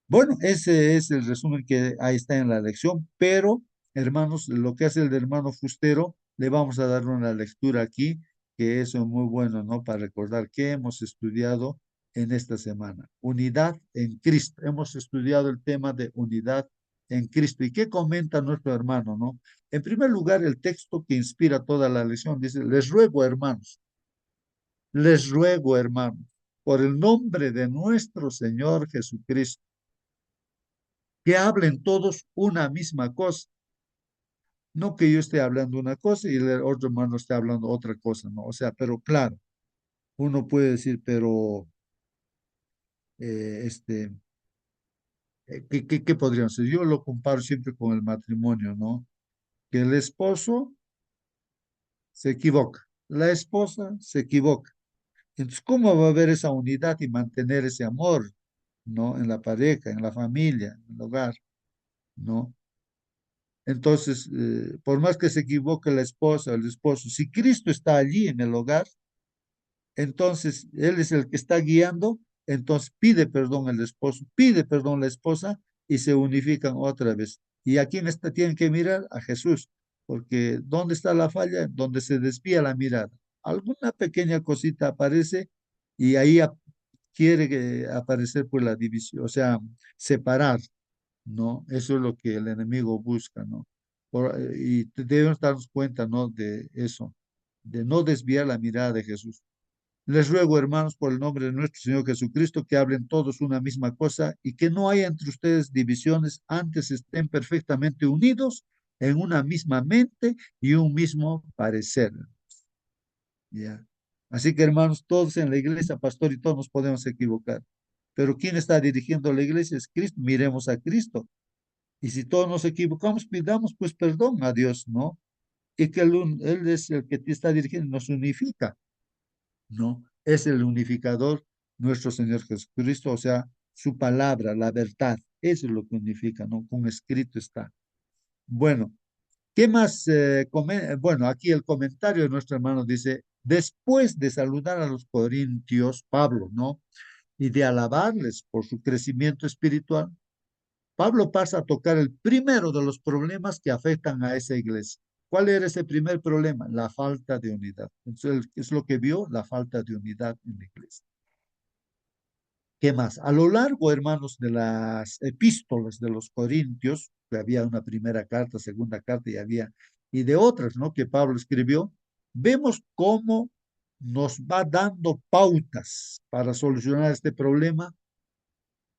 Bueno, ese es el resumen que ahí está en la lección, pero, hermanos, lo que hace el hermano Fustero, le vamos a dar una lectura aquí, que es muy bueno, ¿no? Para recordar qué hemos estudiado en esta semana. Unidad en Cristo. Hemos estudiado el tema de unidad en Cristo. ¿Y qué comenta nuestro hermano, no? En primer lugar, el texto que inspira toda la lección dice, les ruego, hermanos, por el nombre de nuestro Señor Jesucristo, que hablen todos una misma cosa. No que yo esté hablando una cosa y el otro hermano esté hablando otra cosa, ¿no? O sea, pero claro, uno puede decir, pero, este, ¿Qué podríamos ser? Yo lo comparo siempre con el matrimonio, ¿no? Que el esposo se equivoca, la esposa se equivoca. Entonces, ¿cómo va a haber esa unidad y mantener ese amor, ¿no? En la pareja, en la familia, en el hogar, ¿no? Entonces, por más que se equivoque la esposa o el esposo, si Cristo está allí en el hogar, entonces Él es el que está guiando, entonces pide perdón el esposo, pide perdón la esposa y se unifican otra vez. ¿Y a quién está? Tienen que mirar a Jesús, porque ¿dónde está la falla? Donde se desvía la mirada. Alguna pequeña cosita aparece y ahí quiere aparecer pues la división, o sea, separar, ¿no? Eso es lo que el enemigo busca, ¿no? Y debemos darnos cuenta, ¿no? De eso, de no desviar la mirada de Jesús. Les ruego, hermanos, por el nombre de nuestro Señor Jesucristo, que hablen todos una misma cosa y que no haya entre ustedes divisiones, antes estén perfectamente unidos en una misma mente y un mismo parecer. ¿Ya? Así que, hermanos, todos en la iglesia, pastor, y todos nos podemos equivocar. Pero ¿quién está dirigiendo la iglesia? Es Cristo. Miremos a Cristo. Y si todos nos equivocamos, pidamos pues perdón a Dios, ¿no? Y que Él es el que te está dirigiendo, nos unifica, ¿no? Es el unificador, nuestro Señor Jesucristo, o sea, su palabra, la verdad, eso es lo que unifica, ¿no? Con escrito está. Bueno, ¿qué más? Bueno, aquí el comentario de nuestro hermano dice, después de saludar a los corintios, Pablo, ¿no? Y de alabarles por su crecimiento espiritual, Pablo pasa a tocar el primero de los problemas que afectan a esa iglesia. ¿Cuál era ese primer problema? La falta de unidad. Entonces, es lo que vio, la falta de unidad en la iglesia. ¿Qué más? A lo largo, hermanos, de las epístolas de los Corintios, que había una primera carta, segunda carta y de otras, ¿no? Que Pablo escribió, vemos cómo nos va dando pautas para solucionar este problema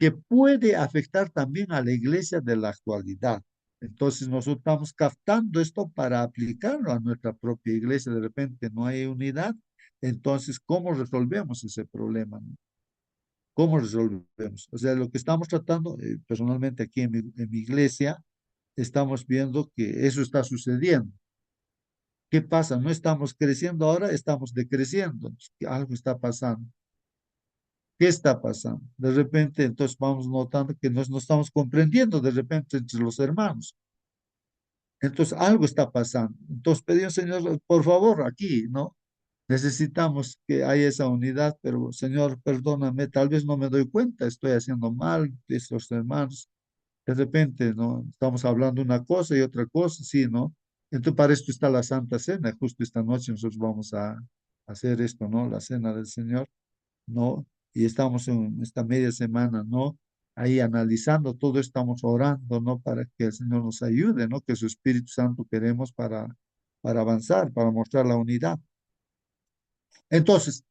que puede afectar también a la iglesia de la actualidad. Entonces nosotros estamos captando esto para aplicarlo a nuestra propia iglesia. De repente no hay unidad. Entonces, ¿cómo resolvemos ese problema? ¿No? ¿Cómo resolvemos? O sea, lo que estamos tratando, personalmente aquí en mi iglesia, estamos viendo que eso está sucediendo. ¿Qué pasa? No estamos creciendo ahora, estamos decreciendo. Algo está pasando. ¿Qué está pasando? De repente, entonces vamos notando que no estamos comprendiendo de repente entre los hermanos. Entonces, algo está pasando. Entonces, pedimos, Señor, por favor, aquí, ¿no? Necesitamos que haya esa unidad, pero Señor, perdóname, tal vez no me doy cuenta, estoy haciendo mal, estos hermanos. De repente, ¿no? Estamos hablando una cosa y otra cosa, sí, ¿no? Entonces, para esto está la Santa Cena. Justo esta noche nosotros vamos a hacer esto, ¿no? La Cena del Señor. ¿No? Y estamos en esta media semana, ¿no? Ahí analizando todo, estamos orando, ¿no? Para que el Señor nos ayude, ¿no? Que su Espíritu Santo queremos para avanzar, para mostrar la unidad. Entonces,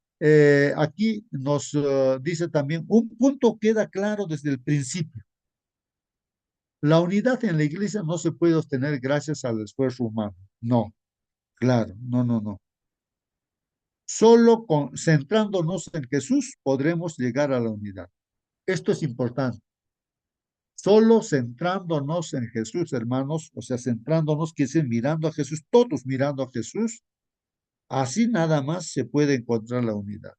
aquí nos dice también, un punto queda claro desde el principio. La unidad en la iglesia no se puede obtener gracias al esfuerzo humano. No, claro, no, no, no. Solo centrándonos en Jesús podremos llegar a la unidad. Esto es importante. Solo centrándonos en Jesús, hermanos, o sea, centrándonos, que es mirando a Jesús, todos mirando a Jesús, así nada más se puede encontrar la unidad.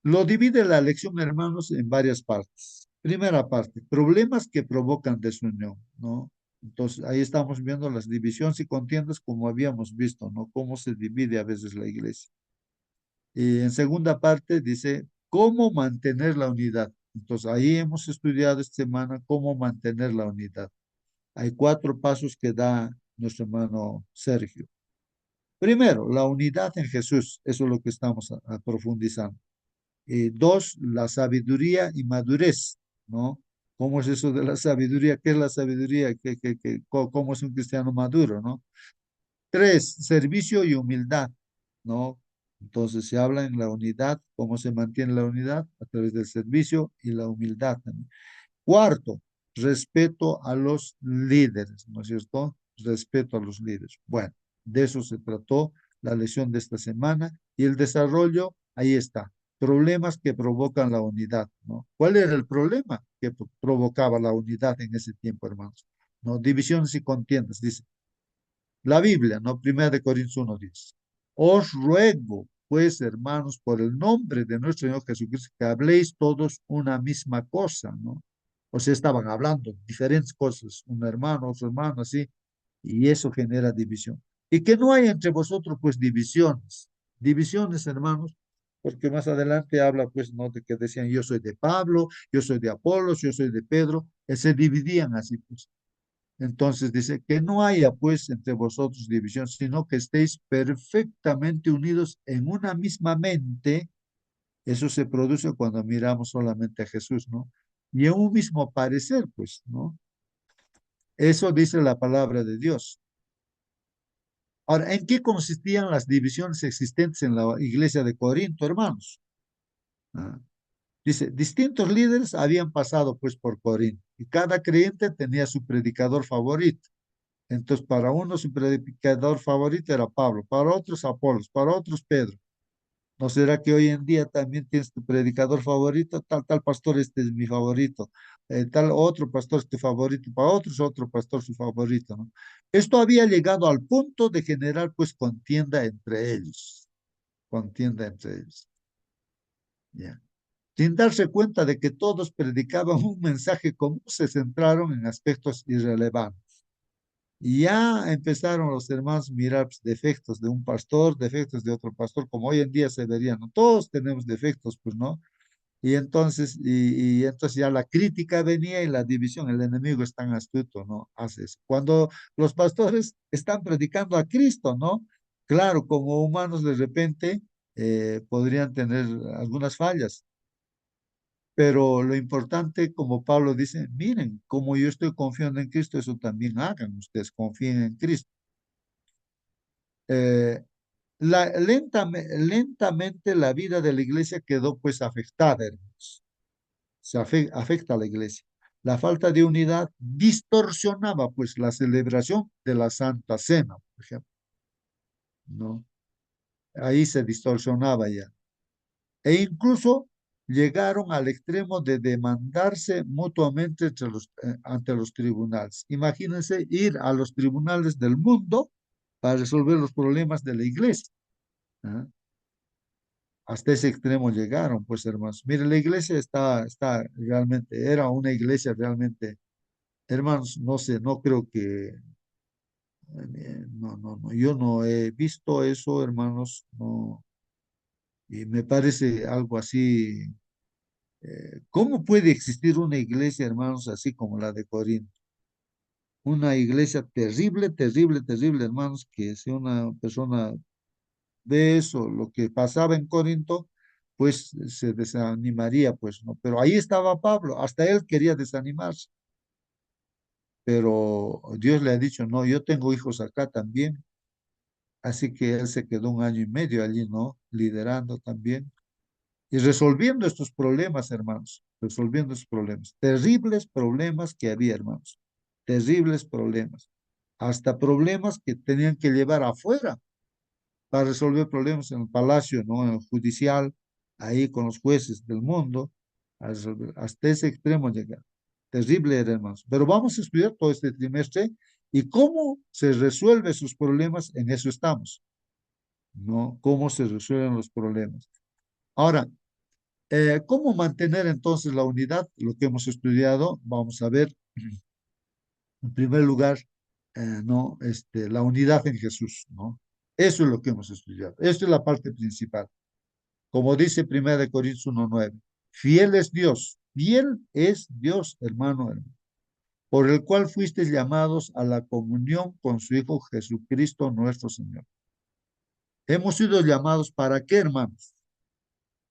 Lo divide la lección, hermanos, en varias partes. Primera parte, problemas que provocan desunión, ¿no? Entonces, ahí estamos viendo las divisiones y contiendas como habíamos visto, ¿no? Cómo se divide a veces la iglesia. Y en segunda parte dice, ¿cómo mantener la unidad? Entonces, ahí hemos estudiado esta semana cómo mantener la unidad. Hay 4 pasos que da nuestro hermano Sergio. Primero, la unidad en Jesús. Eso es lo que estamos profundizando. 2, la sabiduría y madurez, ¿no? ¿Cómo es eso de la sabiduría? ¿Qué es la sabiduría? ¿Cómo es un cristiano maduro, no? 3, servicio y humildad, ¿no? Entonces se habla en la unidad, cómo se mantiene la unidad a través del servicio y la humildad también. Cuarto, respeto a los líderes, ¿no es cierto? Respeto a los líderes. Bueno, de eso se trató la lección de esta semana y el desarrollo, ahí está. problemas que provocan la unidad, ¿no? ¿Cuál era el problema que provocaba la unidad en ese tiempo, hermanos? ¿No? Divisiones y contiendas, dice la Biblia, ¿no? Primera de Corintios 1:10. Os ruego, pues, hermanos, por el nombre de nuestro Señor Jesucristo, que habléis todos una misma cosa, ¿no? O sea, estaban hablando diferentes cosas, un hermano, otro hermano, así, y eso genera división. Y que no hay entre vosotros, pues, divisiones, hermanos, porque más adelante habla, pues, ¿no? De que decían, yo soy de Pablo, yo soy de Apolos, yo soy de Pedro, que se dividían así, pues. Entonces dice que no haya pues entre vosotros división, sino que estéis perfectamente unidos en una misma mente. Eso se produce cuando miramos solamente a Jesús, ¿no? Y en un mismo parecer, pues, ¿no? Eso dice la palabra de Dios. Ahora, ¿en qué consistían las divisiones existentes en la iglesia de Corinto, hermanos? Ah, dice, distintos líderes habían pasado pues por Corinto y cada creyente tenía su predicador favorito. Entonces, para unos su predicador favorito era Pablo, para otros Apolos, para otros Pedro. ¿No será que hoy en día también tienes tu predicador favorito? Tal pastor, este es mi favorito. Tal otro pastor es tu favorito, para otros otro pastor su favorito, ¿no? Esto había llegado al punto de generar pues contienda entre ellos. Ya. Sin darse cuenta de que todos predicaban un mensaje común, se centraron en aspectos irrelevantes. Y ya empezaron los hermanos a mirar pues, defectos de un pastor, defectos de otro pastor, como hoy en día se verían, ¿no? Todos tenemos defectos, pues, ¿no? Y entonces ya la crítica venía y la división, el enemigo es tan astuto, ¿no? Hace eso. Cuando los pastores están predicando a Cristo, ¿no? Claro, como humanos de repente podrían tener algunas fallas, pero lo importante, como Pablo dice, miren, como yo estoy confiando en Cristo, eso también hagan ustedes, confíen en Cristo. Eh, lentamente la vida de la iglesia quedó pues afectada, hermanos. Afecta a la iglesia. La falta de unidad distorsionaba pues la celebración de la Santa Cena, por ejemplo, ¿no? Ahí se distorsionaba ya. E incluso llegaron al extremo de demandarse mutuamente ante los tribunales. Imagínense ir a los tribunales del mundo para resolver los problemas de la iglesia. ¿Ah? Hasta ese extremo llegaron, pues hermanos. Mire, la iglesia está realmente, era una iglesia realmente, hermanos, no sé, no creo que, no, yo no he visto eso, hermanos, no, y me parece algo así. ¿Cómo puede existir una iglesia, hermanos, así como la de Corinto? Una iglesia terrible, terrible, terrible, hermanos, que si una persona ve eso, lo que pasaba en Corinto, pues se desanimaría, pues, ¿no? Pero ahí estaba Pablo, hasta él quería desanimarse, pero Dios le ha dicho, no, yo tengo hijos acá también, así que él se quedó un año y medio allí, ¿no? Liderando también y resolviendo estos problemas, hermanos, resolviendo estos problemas, terribles problemas que había, hermanos, terribles problemas, hasta problemas que tenían que llevar afuera para resolver problemas en el palacio, ¿no? En el judicial, ahí con los jueces del mundo, hasta ese extremo llegar. Terrible era, hermanos. Pero vamos a estudiar todo este trimestre y cómo se resuelven sus problemas, en eso estamos, ¿no? Cómo se resuelven los problemas. Ahora, ¿cómo mantener entonces la unidad? Lo que hemos estudiado, vamos a ver, en primer lugar, ¿no? La unidad en Jesús, ¿no? Eso es lo que hemos estudiado. Esto es la parte principal. Como dice 1 Corintios 1:9, fiel es Dios, hermano, por el cual fuisteis llamados a la comunión con su Hijo Jesucristo nuestro Señor. Hemos sido llamados ¿para qué, hermanos?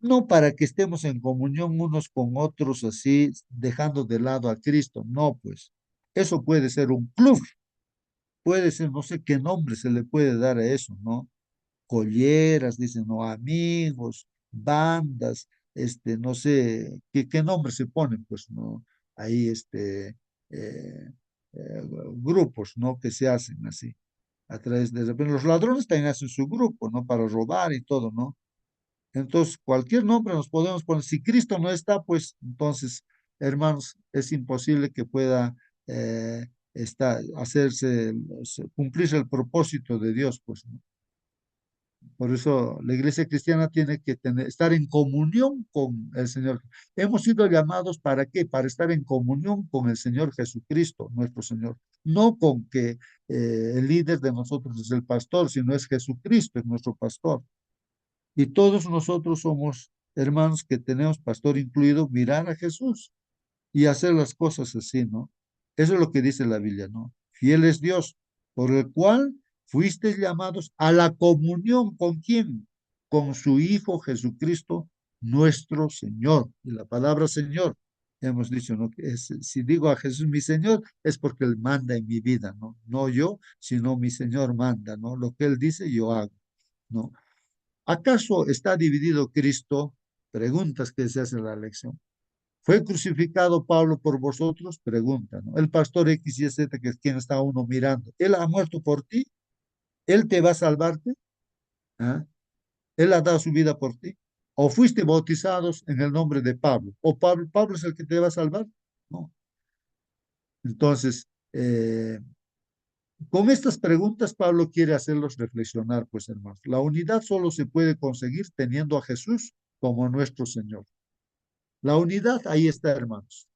No para que estemos en comunión unos con otros así, dejando de lado a Cristo, no, pues. Eso puede ser un club, puede ser, no sé qué nombre se le puede dar a eso, ¿no? Colleras, dicen, no, amigos, bandas, no sé, qué nombre se ponen, pues, ¿no? Ahí, eh, grupos, ¿no? Que se hacen así, a través de repente, los ladrones también hacen su grupo, ¿no? Para robar y todo, ¿no? Entonces, cualquier nombre nos podemos poner. Si Cristo no está, pues entonces, hermanos, es imposible que pueda cumplirse el propósito de Dios, pues, ¿no? Por eso la iglesia cristiana tiene que estar en comunión con el Señor. Hemos sido llamados ¿para qué? Para estar en comunión con el Señor Jesucristo, nuestro Señor. No con que el líder de nosotros es el pastor, sino es Jesucristo, es nuestro pastor. Y todos nosotros somos hermanos que tenemos, pastor incluido, mirar a Jesús y hacer las cosas así, ¿no? Eso es lo que dice la Biblia, ¿no? Fiel es Dios, por el cual fuisteis llamados a la comunión con quién, con su Hijo Jesucristo, nuestro Señor. Y la palabra Señor, hemos dicho, ¿no? Que si digo a Jesús mi Señor, es porque Él manda en mi vida, ¿no? No yo, sino mi Señor manda, ¿no? Lo que Él dice, yo hago, ¿no? ¿Acaso está dividido Cristo? Preguntas que se hace en la lección. ¿Fue crucificado Pablo por vosotros? Pregunta, ¿no? El pastor X y Z, que es quien está uno mirando. ¿Él ha muerto por ti? ¿Él te va a salvarte? ¿Ah? ¿Él ha dado su vida por ti? ¿O fuiste bautizados en el nombre de Pablo? ¿O Pablo es el que te va a salvar? No. Entonces, con estas preguntas, Pablo quiere hacerlos reflexionar, pues hermanos. La unidad solo se puede conseguir teniendo a Jesús como nuestro Señor. La unidad ahí está, hermanos.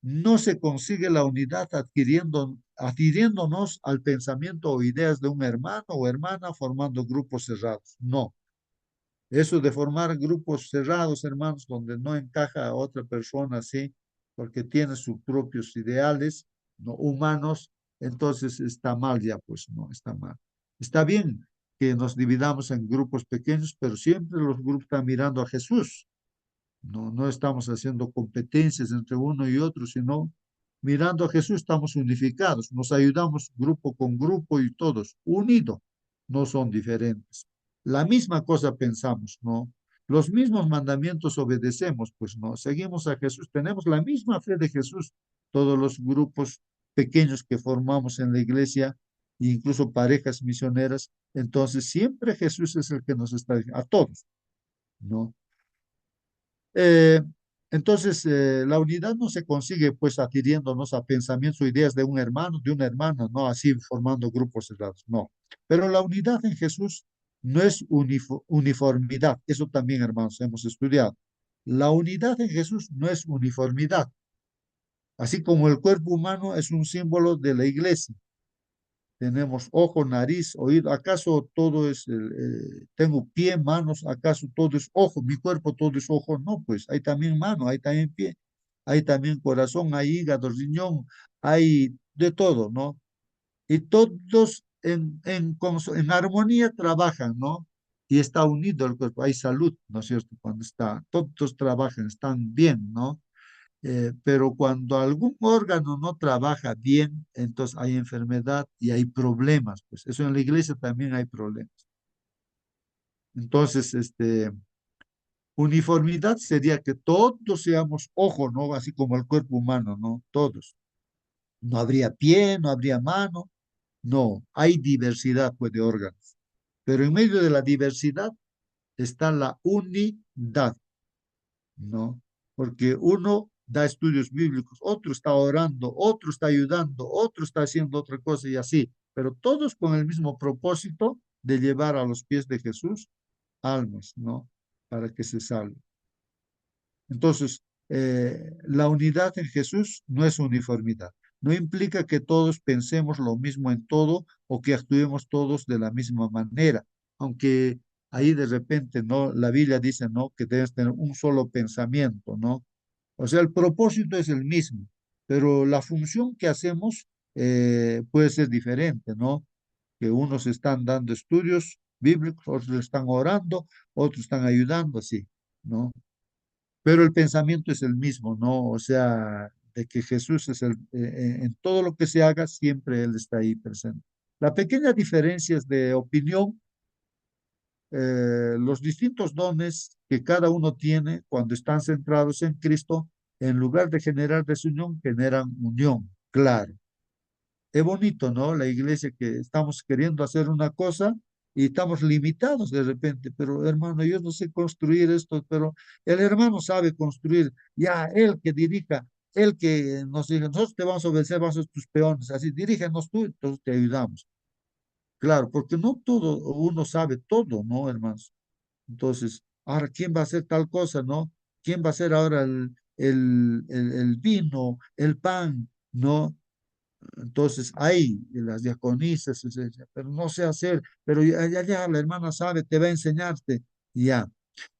No se consigue la unidad adhiriéndonos al pensamiento o ideas de un hermano o hermana formando grupos cerrados. No. Eso de formar grupos cerrados, hermanos, donde no encaja a otra persona así, porque tiene sus propios ideales, no humanos, entonces está mal ya, pues no, está mal. Está bien que nos dividamos en grupos pequeños, pero siempre los grupos están mirando a Jesús. No, no estamos haciendo competencias entre uno y otro, sino mirando a Jesús estamos unificados, nos ayudamos grupo con grupo y todos unidos, no son diferentes. La misma cosa pensamos, ¿no? Los mismos mandamientos obedecemos, pues no, seguimos a Jesús, tenemos la misma fe de Jesús, todos los grupos pequeños que formamos en la iglesia, incluso parejas misioneras, entonces siempre Jesús es el que nos está diciendo, a todos, ¿no? Eh, entonces, la unidad no se consigue pues adhiriéndonos a pensamientos o ideas de un hermano, de una hermana, no así formando grupos cerrados, no. Pero la unidad en Jesús no es uniformidad, eso también, hermanos, hemos estudiado. La unidad en Jesús no es uniformidad, así como el cuerpo humano es un símbolo de la iglesia. Tenemos ojo, nariz, oído. ¿Acaso todo es, tengo pie, manos? ¿Acaso todo es ojo? Mi cuerpo todo es ojo. No, pues hay también mano, hay también pie, hay también corazón, hay hígado, riñón, hay de todo, ¿no? Y todos en armonía trabajan, ¿no? Y está unido el cuerpo. Hay salud, ¿no es cierto? Cuando está, todos trabajan, están bien, ¿no? Pero cuando algún órgano no trabaja bien, entonces hay enfermedad y hay problemas. Pues eso en la iglesia también hay problemas. Entonces, uniformidad sería que todos seamos ojo, ¿no? Así como el cuerpo humano, ¿no? Todos. No habría pie, no habría mano. No, hay diversidad, pues, de órganos. Pero en medio de la diversidad está la unidad, ¿no? Porque uno da estudios bíblicos, otro está orando, otro está ayudando, otro está haciendo otra cosa y así, pero todos con el mismo propósito de llevar a los pies de Jesús almas, ¿no? Para que se salven. Entonces, la unidad en Jesús no es uniformidad. No implica que todos pensemos lo mismo en todo o que actuemos todos de la misma manera, aunque ahí de repente, ¿no? La Biblia dice, ¿no? Que debes tener un solo pensamiento, ¿no? O sea, el propósito es el mismo, pero la función que hacemos puede ser diferente, ¿no? Que unos están dando estudios bíblicos, otros están orando, otros están ayudando, así, ¿no? Pero el pensamiento es el mismo, ¿no? O sea, de que Jesús es en todo lo que se haga, siempre Él está ahí presente. Las pequeñas diferencias de opinión, los distintos dones que cada uno tiene cuando están centrados en Cristo, en lugar de generar desunión, generan unión, claro. Es bonito, ¿no? La iglesia que estamos queriendo hacer una cosa y estamos limitados de repente, pero hermano, yo no sé construir esto, pero el hermano sabe construir, ya él que dirija, él que nos diga, nosotros te vamos a obedecer, vamos a ser tus peones, así, dirígenos tú, entonces te ayudamos. Claro, porque no todo, uno sabe todo, ¿no, hermanos? Entonces, ahora, ¿quién va a hacer tal cosa, no? ¿Quién va a hacer ahora el vino, el pan, no? Entonces, hay las diaconisas, pero no sé hacer, pero ya, la hermana sabe, te va a enseñarte, ya.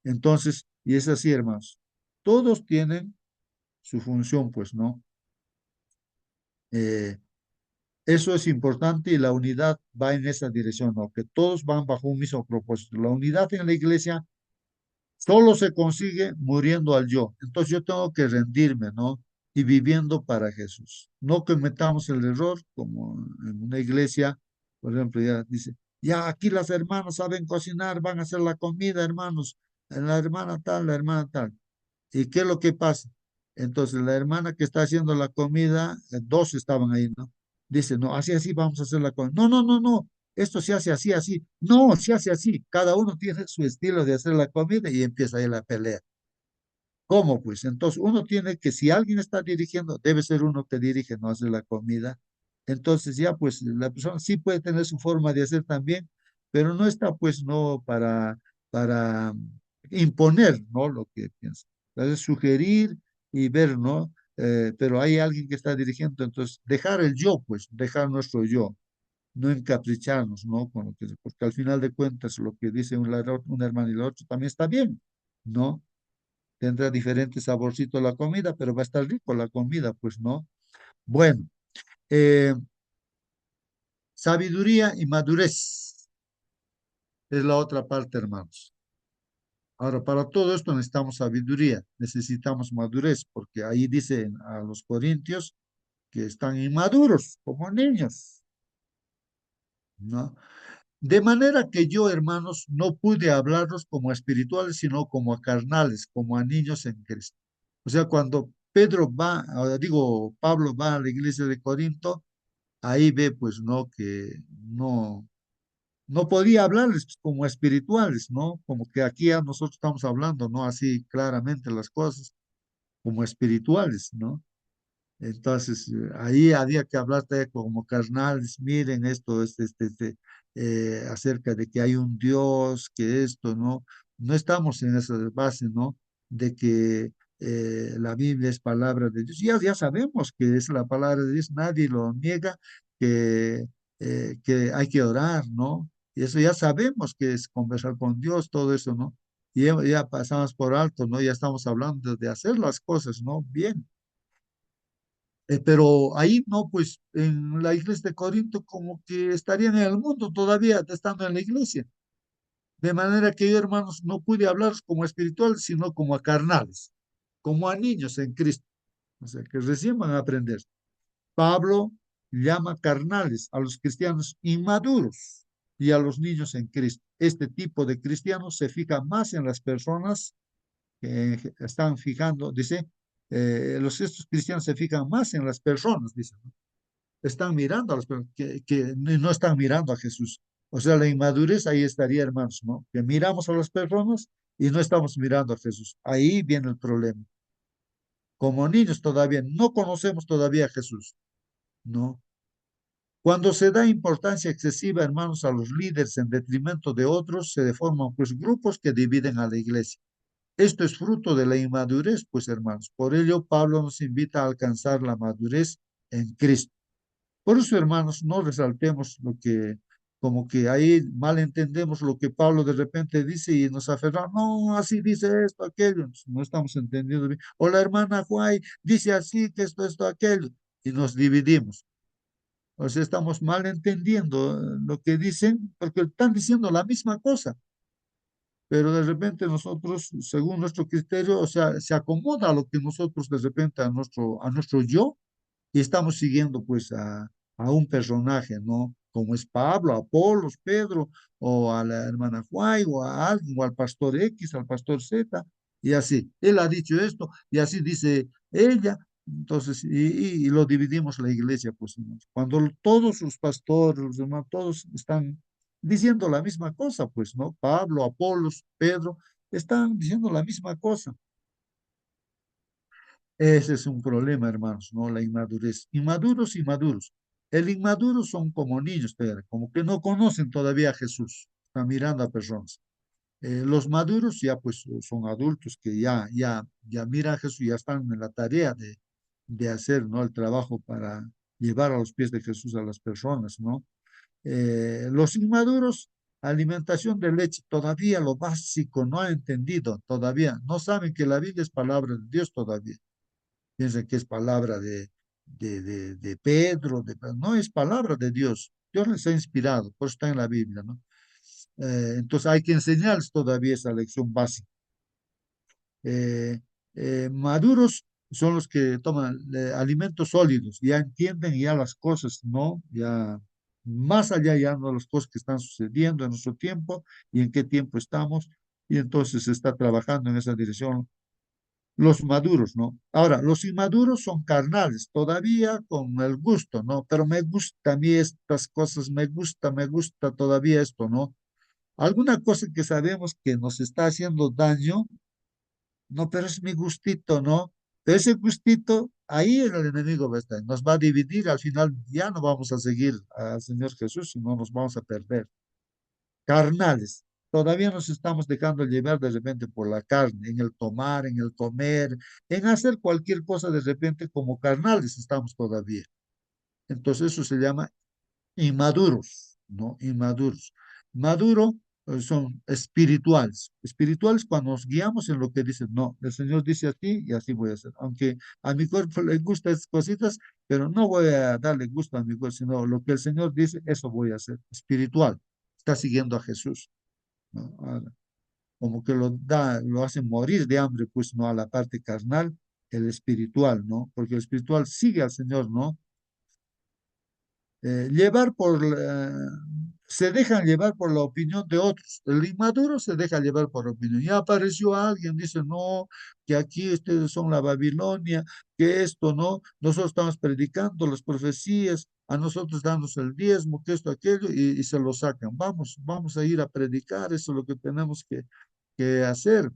Entonces, y es así, hermanos. Todos tienen su función, pues, ¿no? Eh, Eso es importante y la unidad va en esa dirección, ¿no? Que todos van bajo un mismo propósito. La unidad en la iglesia solo se consigue muriendo al yo. Entonces yo tengo que rendirme, ¿no? Y viviendo para Jesús. No cometamos el error, como en una iglesia, por ejemplo, ya dice, ya aquí las hermanas saben cocinar, van a hacer la comida, hermanos. La hermana tal, la hermana tal. ¿Y qué es lo que pasa? Entonces la hermana que está haciendo la comida, dos estaban ahí, ¿no? Dice, no, así, así vamos a hacer la comida. No, no, no, no, esto se hace así, así. No, se hace así. Cada uno tiene su estilo de hacer la comida y empieza ahí la pelea. ¿Cómo pues? Entonces uno tiene que, si alguien está dirigiendo, debe ser uno que dirige, no hace la comida. Entonces ya pues la persona sí puede tener su forma de hacer también, pero no está pues no para imponer, ¿no? Lo que piensa. Entonces sugerir y ver, ¿no? Pero hay alguien que está dirigiendo, entonces dejar el yo, pues, dejar nuestro yo, no encapricharnos, ¿no? Con lo que, porque al final de cuentas lo que dice un hermano y el otro también está bien, ¿no? Tendrá diferente saborcito la comida, pero va a estar rico la comida, pues no. Bueno, eh, sabiduría y madurez es la otra parte, hermanos. Ahora, para todo esto necesitamos sabiduría, necesitamos madurez, porque ahí dicen a los corintios que están inmaduros, como niños, ¿no? De manera que yo, hermanos, no pude hablarlos como a espirituales, sino como a carnales, como a niños en Cristo. O sea, cuando Pedro va, ahora digo, Pablo va a la iglesia de Corinto, ahí ve, pues, ¿no? Que no podía hablarles como espirituales, ¿no? Como que aquí a nosotros estamos hablando, ¿no? Así claramente las cosas, como espirituales, ¿no? Entonces, ahí había que hablar de como carnales, miren esto, acerca de que hay un Dios, que esto, ¿no? No estamos en esa base, ¿no? De que la Biblia es palabra de Dios. Ya sabemos que es la palabra de Dios, nadie lo niega, que, que hay que orar, ¿no? Y eso ya sabemos que es conversar con Dios, todo eso, ¿no? Y ya pasamos por alto, ¿no? Ya estamos hablando de hacer las cosas, ¿no? Bien. Pero ahí no, pues en la iglesia de Corinto como que estarían en el mundo todavía estando en la iglesia. De manera que yo, hermanos, no pude hablar como espirituales, sino como a carnales, como a niños en Cristo. O sea, que recién van a aprender. Pablo llama carnales a los cristianos inmaduros y a los niños en Cristo. Este tipo de cristianos se fija más en las personas que están fijando, dice, estos cristianos se fijan más en las personas, dice, ¿no? Están mirando a las personas, que no están mirando a Jesús. O sea, la inmadurez ahí estaría, hermanos, ¿no? Que miramos a las personas y no estamos mirando a Jesús. Ahí viene el problema. Como niños todavía no conocemos todavía a Jesús, ¿no? Cuando se da importancia excesiva, hermanos, a los líderes en detrimento de otros, se deforman pues grupos que dividen a la iglesia. Esto es fruto de la inmadurez, pues hermanos. Por ello, Pablo nos invita a alcanzar la madurez en Cristo. Por eso, hermanos, no resaltemos lo que, como que ahí mal entendemos lo que Pablo de repente dice y nos aferramos, no, así dice esto, aquello, no estamos entendiendo bien. O la hermana Juay dice así, que esto, aquello, y nos dividimos. O sea, estamos mal entendiendo lo que dicen, porque están diciendo la misma cosa, pero de repente nosotros, según nuestro criterio, o sea, se acomoda a lo que nosotros de repente a nuestro yo, y estamos siguiendo pues a un personaje, ¿no? Como es Pablo, Apolos, Pedro, o a la hermana Juay, o a alguien, o al pastor X, al pastor Z, y así. Él ha dicho esto, y así dice ella. Entonces, y lo dividimos la iglesia, pues, ¿no? Cuando todos los pastores, los demás, todos están diciendo la misma cosa, pues, ¿no? Pablo, Apolos, Pedro, están diciendo la misma cosa. Ese es un problema, hermanos, ¿no? La inmadurez. Inmaduros, inmaduros. El inmaduro son como niños, como que no conocen todavía a Jesús, están mirando a personas. Los maduros ya pues son adultos que ya miran a Jesús, ya están en la tarea de hacer, ¿no? El trabajo para llevar a los pies de Jesús a las personas, ¿no? Los inmaduros, alimentación de leche, todavía lo básico no han entendido, todavía no saben que la Biblia es palabra de Dios todavía. Piensan que es palabra de Pedro, no es palabra de Dios. Dios les ha inspirado, por eso está en la Biblia, ¿no? Entonces hay que enseñarles todavía esa lección básica. Maduros son los que toman alimentos sólidos, ya entienden ya las cosas, ¿no? Ya más allá ya no las cosas que están sucediendo en nuestro tiempo y en qué tiempo estamos, y entonces se está trabajando en esa dirección. Los maduros, ¿no? Ahora, los inmaduros son carnales, todavía con el gusto, ¿no? Pero me gusta a mí estas cosas, me gusta todavía esto, ¿no? Alguna cosa que sabemos que nos está haciendo daño, no, pero es mi gustito, ¿no? Pero ese gustito, ahí el enemigo va a estar, nos va a dividir, al final ya no vamos a seguir al Señor Jesús, sino nos vamos a perder. Carnales, todavía nos estamos dejando llevar de repente por la carne, en el tomar, en el comer, en hacer cualquier cosa de repente como carnales estamos todavía. Entonces eso se llama inmaduros, ¿no? Inmaduros. Maduro son espirituales. Espirituales cuando nos guiamos en lo que dice, no, el Señor dice así y así voy a hacer. Aunque a mi cuerpo le gustan esas cositas, pero no voy a darle gusto a mi cuerpo, sino lo que el Señor dice, eso voy a hacer. Espiritual. Está siguiendo a Jesús, ¿no? Como que lo hace morir de hambre, pues, ¿no? A la parte carnal, el espiritual, ¿no? Porque el espiritual sigue al Señor, ¿no? Llevar se dejan llevar por la opinión de otros. El inmaduro se deja llevar por opinión. Ya apareció alguien, dice, no, que aquí ustedes son la Babilonia, que esto, no, nosotros estamos predicando las profecías, a nosotros damos el diezmo, que esto, aquello, y se lo sacan. Vamos a ir a predicar, eso es lo que tenemos que hacer.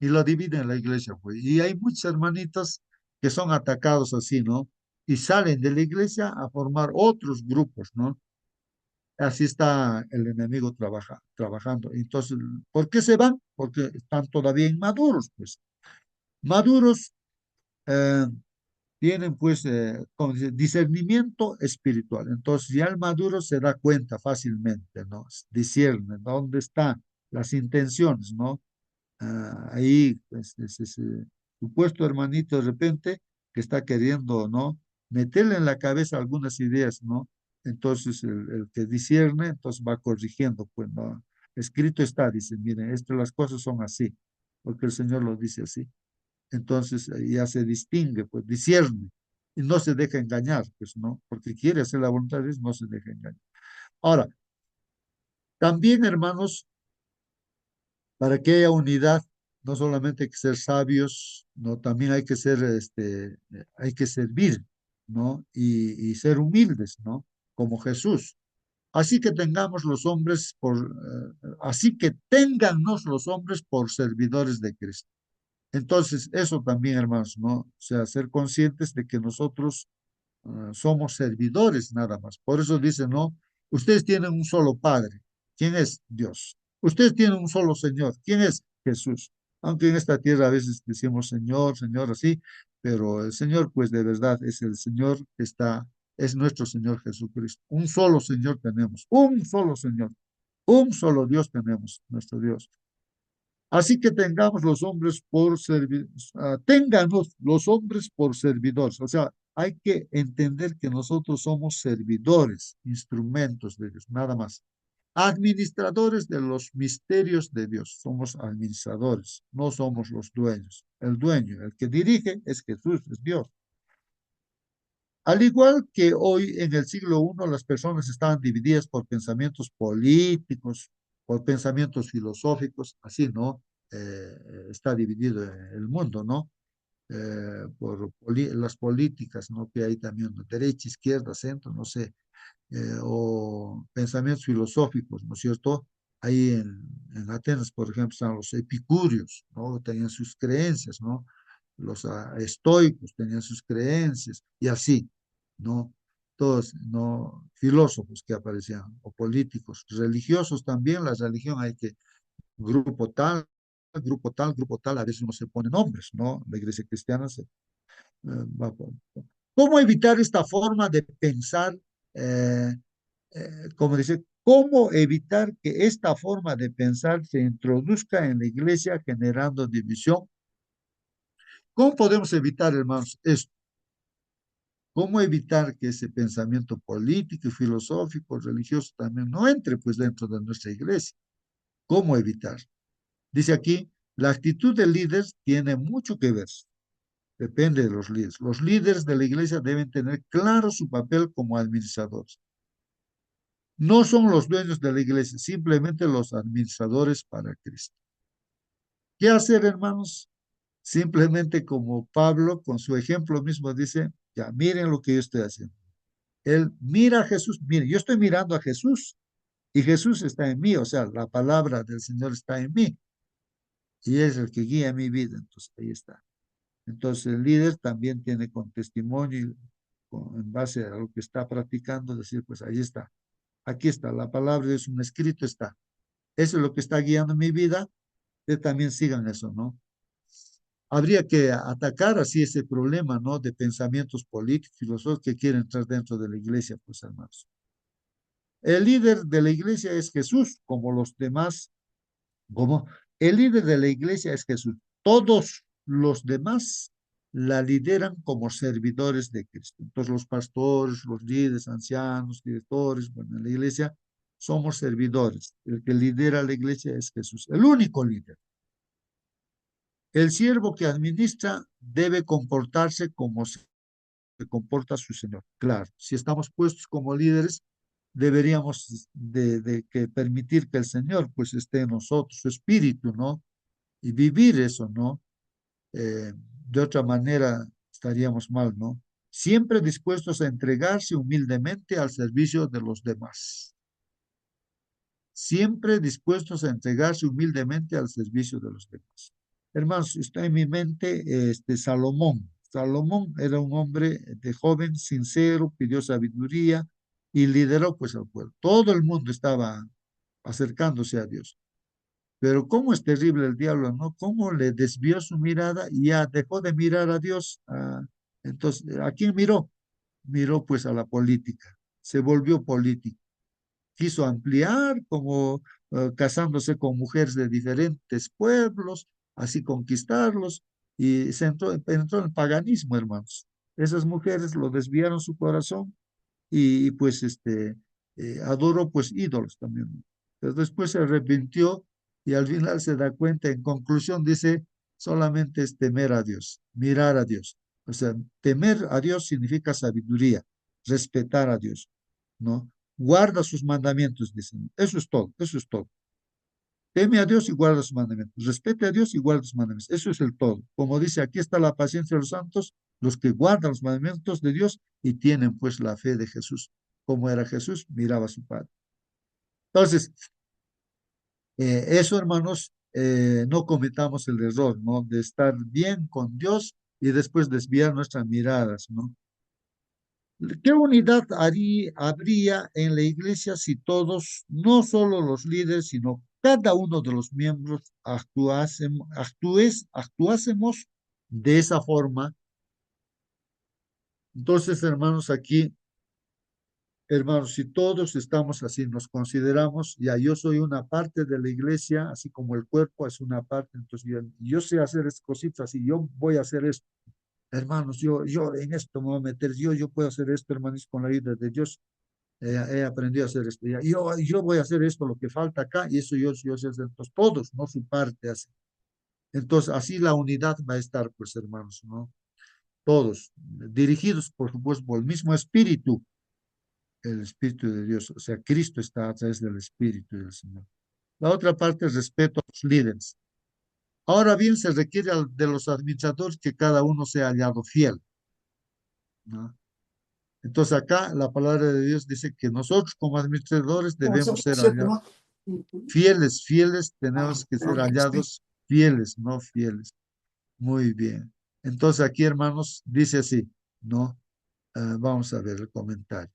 Y lo dividen en la iglesia, pues. Y hay muchos hermanitos que son atacados así, ¿no? Y salen de la iglesia a formar otros grupos, ¿no? Así está el enemigo trabajando. Entonces, ¿por qué se van? Porque están todavía inmaduros, pues. Maduros eh, tienen, pues, como dice, discernimiento espiritual. Entonces, ya el maduro se da cuenta fácilmente, ¿no? Discierne dónde están las intenciones, ¿no? Ahí, pues, ese supuesto hermanito de repente que está queriendo, ¿no? Meterle en la cabeza algunas ideas, ¿no? Entonces, el que discierne, entonces va corrigiendo, pues, ¿no? Escrito está, dice, miren, esto, las cosas son así, porque el Señor lo dice así. Entonces, ya se distingue, pues, discierne, y no se deja engañar, pues, ¿no? Porque quiere hacer la voluntad de Dios, no se deja engañar. Ahora, también, hermanos, para que haya unidad, no solamente hay que ser sabios, no, también hay que ser, hay que servir, ¿no? Y ser humildes, ¿no? Como Jesús. Así que tengamos los hombres así que téngannos los hombres por servidores de Cristo. Entonces, eso también, hermanos, ¿no? O sea, ser conscientes de que nosotros somos servidores nada más. Por eso dice, no, ustedes tienen un solo Padre. ¿Quién es? Dios. Ustedes tienen un solo Señor. ¿Quién es? Jesús. Aunque en esta tierra a veces decimos Señor, Señor, así, pero el Señor, pues de verdad, es el Señor que es nuestro Señor Jesucristo. Un solo Señor tenemos, un solo Señor, un solo Dios tenemos, nuestro Dios. Así que tengamos los hombres por ténganos los hombres por servidores. O sea, hay que entender que nosotros somos servidores, instrumentos de Dios, nada más. Administradores de los misterios de Dios. Somos administradores, no somos los dueños. El dueño, el que dirige es Jesús, es Dios. Al igual que hoy en el siglo I las personas estaban divididas por pensamientos políticos, por pensamientos filosóficos, así, ¿no? Está dividido el mundo, ¿no? las políticas, ¿no? Que hay también, ¿no? Derecha, izquierda, centro, no sé, o pensamientos filosóficos, ¿no es cierto? Ahí en Atenas, por ejemplo, están los epicúreos, ¿no? Tenían sus creencias, ¿no? Los estoicos tenían sus creencias, y así, ¿no? Todos, ¿no? Filósofos que aparecían, o políticos, religiosos también, la religión hay que, grupo tal, grupo tal, grupo tal, a veces uno se pone nombres, ¿no? La iglesia cristiana va por- ¿Cómo evitar esta forma de pensar? eh, Como dice, ¿cómo evitar que esta forma de pensar se introduzca en la iglesia generando división? ¿Cómo podemos evitar, hermanos, esto? ¿Cómo evitar que ese pensamiento político y filosófico, religioso también no entre pues dentro de nuestra iglesia? ¿Cómo evitar? Dice aquí, la actitud del líder tiene mucho que ver. Depende de los líderes. Los líderes de la iglesia deben tener claro su papel como administradores. No son los dueños de la iglesia, simplemente los administradores para Cristo. ¿Qué hacer, hermanos? Simplemente como Pablo, con su ejemplo mismo, dice, ya miren lo que yo estoy haciendo. Él mira a Jesús, mire, yo estoy mirando a Jesús y Jesús está en mí, o sea, la palabra del Señor está en mí y es el que guía mi vida. Entonces, ahí está. Entonces, el líder también tiene con testimonio y en base a lo que está practicando, decir, pues ahí está. Aquí está, la palabra de Dios, un escrito está. Eso es lo que está guiando mi vida. Ustedes también sigan eso, ¿no? Habría que atacar así ese problema, ¿no? De pensamientos políticos, filosóficos que quieren entrar dentro de la iglesia, pues hermanos. El líder de la iglesia es Jesús, como los demás, como el líder de la iglesia es Jesús. Todos los demás la lideran como servidores de Cristo. Entonces los pastores, los líderes, ancianos, directores, bueno, en la iglesia somos servidores. El que lidera la iglesia es Jesús, el único líder. El siervo que administra debe comportarse como se comporta su Señor. Claro, si estamos puestos como líderes, deberíamos de que permitir que el Señor pues esté en nosotros, su espíritu, ¿no? Y vivir eso, ¿no? De otra manera estaríamos mal, ¿no? Siempre dispuestos a entregarse humildemente al servicio de los demás. Siempre dispuestos a entregarse humildemente al servicio de los demás. Hermanos, está en mi mente Salomón. Salomón era un hombre de joven, sincero, pidió sabiduría y lideró pues al pueblo. Todo el mundo estaba acercándose a Dios. Pero cómo es terrible el diablo, ¿no? Cómo le desvió su mirada y ya dejó de mirar a Dios. Entonces, ¿a quién miró? Miró pues a la política. Se volvió político, quiso ampliar, como casándose con mujeres de diferentes pueblos, así conquistarlos, y entró en el paganismo, hermanos. Esas mujeres lo desviaron su corazón y pues adoró pues ídolos también. Pero después se arrepintió y al final se da cuenta, en conclusión dice, solamente es temer a Dios, mirar a Dios. O sea, temer a Dios significa sabiduría, respetar a Dios, ¿no? Guarda sus mandamientos, dicen. Eso es todo, eso es todo. Teme a Dios y guarda sus mandamientos. Respete a Dios y guarda sus mandamientos. Eso es el todo. Como dice, aquí está la paciencia de los santos, los que guardan los mandamientos de Dios y tienen pues la fe de Jesús. Como era Jesús, miraba a su Padre. Entonces, eso, hermanos, no cometamos el error, ¿no? De estar bien con Dios y después desviar nuestras miradas, ¿no? ¿Qué unidad habría en la iglesia si todos, no solo los líderes, sino cada uno de los miembros actuásemos de esa forma? Entonces, hermanos, aquí, hermanos, si todos estamos así, nos consideramos, ya yo soy una parte de la iglesia, así como el cuerpo es una parte, entonces yo sé hacer estas cositas y yo voy a hacer esto. Hermanos, yo en esto me voy a meter, yo puedo hacer esto, hermanos, con la ayuda de Dios. He aprendido a hacer esto. Yo voy a hacer esto, lo que falta acá, y eso yo sé hacer. Entonces, todos, no su parte hace. Entonces, así la unidad va a estar, pues, hermanos, ¿no? Todos, dirigidos, por supuesto, por el mismo espíritu, el espíritu de Dios. O sea, Cristo está a través del espíritu del Señor. La otra parte es respeto a los líderes. Ahora bien, se requiere de los administradores que cada uno sea hallado fiel, ¿no? Entonces acá la palabra de Dios dice que nosotros como administradores debemos ser hallados Ujú. fieles, fieles, tenemos que ser hallados fieles, no fieles. Muy bien. Entonces aquí, hermanos, dice así, ¿no? Vamos a ver el comentario.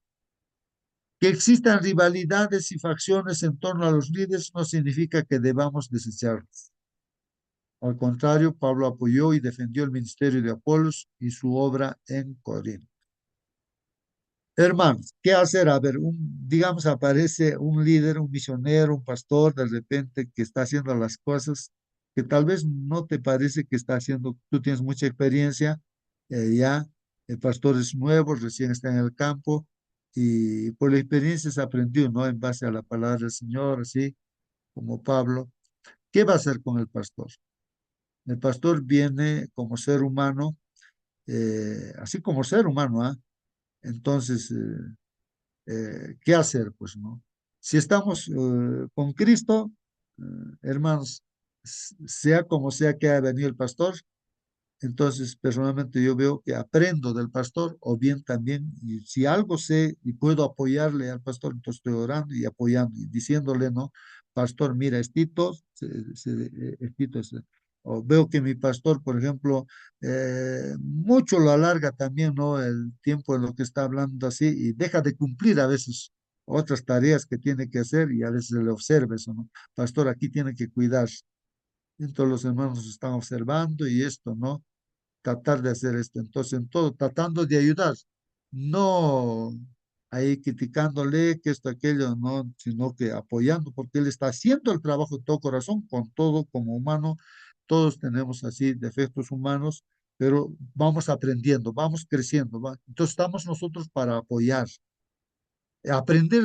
Que existan rivalidades y facciones en torno a los líderes no significa que debamos desecharlos. Al contrario, Pablo apoyó y defendió el ministerio de Apolos y su obra en Corinto. Hermanos, ¿qué hacer? A ver, digamos, aparece un líder, un misionero, un pastor, de repente, que está haciendo las cosas que tal vez no te parece que está haciendo, tú tienes mucha experiencia, ya, el pastor es nuevo, recién está en el campo, y por la experiencia se aprendió, ¿no? En base a la palabra del Señor, así como Pablo. ¿Qué va a hacer con el pastor? El pastor viene como ser humano, así como ser humano, ¿ah? Entonces, ¿qué hacer? Pues no. Si estamos con Cristo, eh, hermanos, sea como sea que haya venido el pastor, entonces, personalmente yo veo que aprendo del pastor o bien también, y si algo sé y puedo apoyarle al pastor, entonces estoy orando y apoyando y diciéndole, ¿no? Pastor, mira, estito, estito, o veo que mi pastor, por ejemplo, mucho lo alarga también, ¿no? El tiempo en lo que está hablando así y deja de cumplir a veces otras tareas que tiene que hacer y a veces le observa eso, ¿no? Pastor, aquí tiene que cuidarse. Entonces los hermanos están observando y esto, ¿no? Tratar de hacer esto. Entonces, en todo, tratando de ayudar, no ahí criticándole que esto, aquello, no, sino que apoyando, porque él está haciendo el trabajo de todo corazón, con todo como humano. Todos tenemos así defectos humanos, pero vamos aprendiendo, vamos creciendo. Entonces, estamos nosotros para apoyar, aprender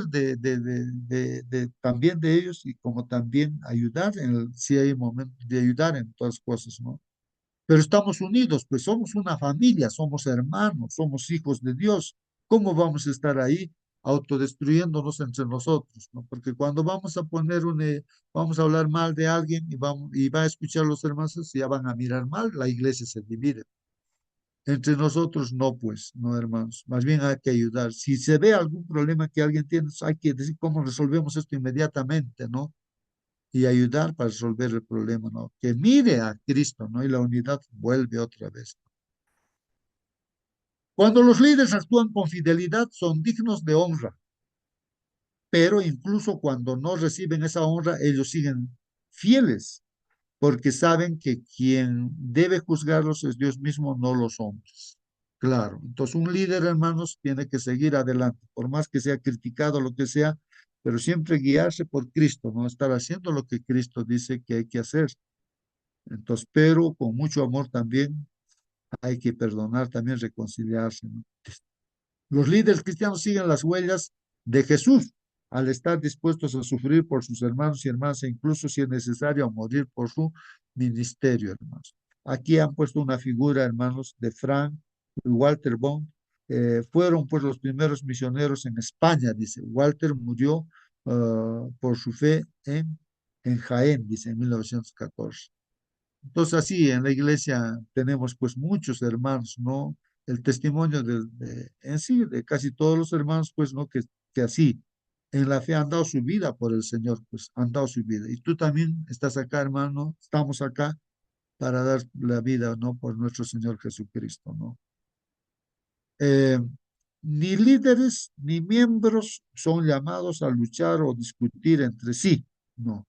también de ellos y como también ayudar si hay momentos de ayudar en todas cosas, ¿no? Pero estamos unidos, pues somos una familia, somos hermanos, somos hijos de Dios. ¿Cómo vamos a estar ahí autodestruyéndonos entre nosotros? ¿No? Porque cuando vamos a vamos a hablar mal de alguien y va a escuchar a los hermanos, ya van a mirar mal, la iglesia se divide. Entre nosotros no, pues, no, hermanos. Más bien hay que ayudar. Si se ve algún problema que alguien tiene, hay que decir cómo resolvemos esto inmediatamente, ¿no? Y ayudar para resolver el problema, ¿no? Que mire a Cristo, ¿no? Y la unidad vuelve otra vez. Cuando los líderes actúan con fidelidad, son dignos de honra, pero incluso cuando no reciben esa honra, ellos siguen fieles, porque saben que quien debe juzgarlos es Dios mismo, no los hombres. Claro, entonces un líder, hermanos, tiene que seguir adelante, por más que sea criticado, lo que sea, pero siempre guiarse por Cristo, no estar haciendo lo que Cristo dice que hay que hacer. Entonces, pero con mucho amor también hay que perdonar, también reconciliarse, ¿no? Los líderes cristianos siguen las huellas de Jesús al estar dispuestos a sufrir por sus hermanos y hermanas e incluso si es necesario a morir por su ministerio, hermanos. Aquí han puesto una figura, hermanos, de Frank y Walter Bond. Fueron pues los primeros misioneros en España, dice. Walter murió por su fe en Jaén, dice, en 1914. Entonces, así en la iglesia tenemos pues muchos hermanos, ¿no? El testimonio en sí de casi todos los hermanos, pues, ¿no? Que así en la fe han dado su vida por el Señor, pues, han dado su vida. Y tú también estás acá, hermano, estamos acá para dar la vida, ¿no? Por nuestro Señor Jesucristo, ¿no? Eh, ni líderes ni miembros son llamados a luchar o discutir entre sí, no,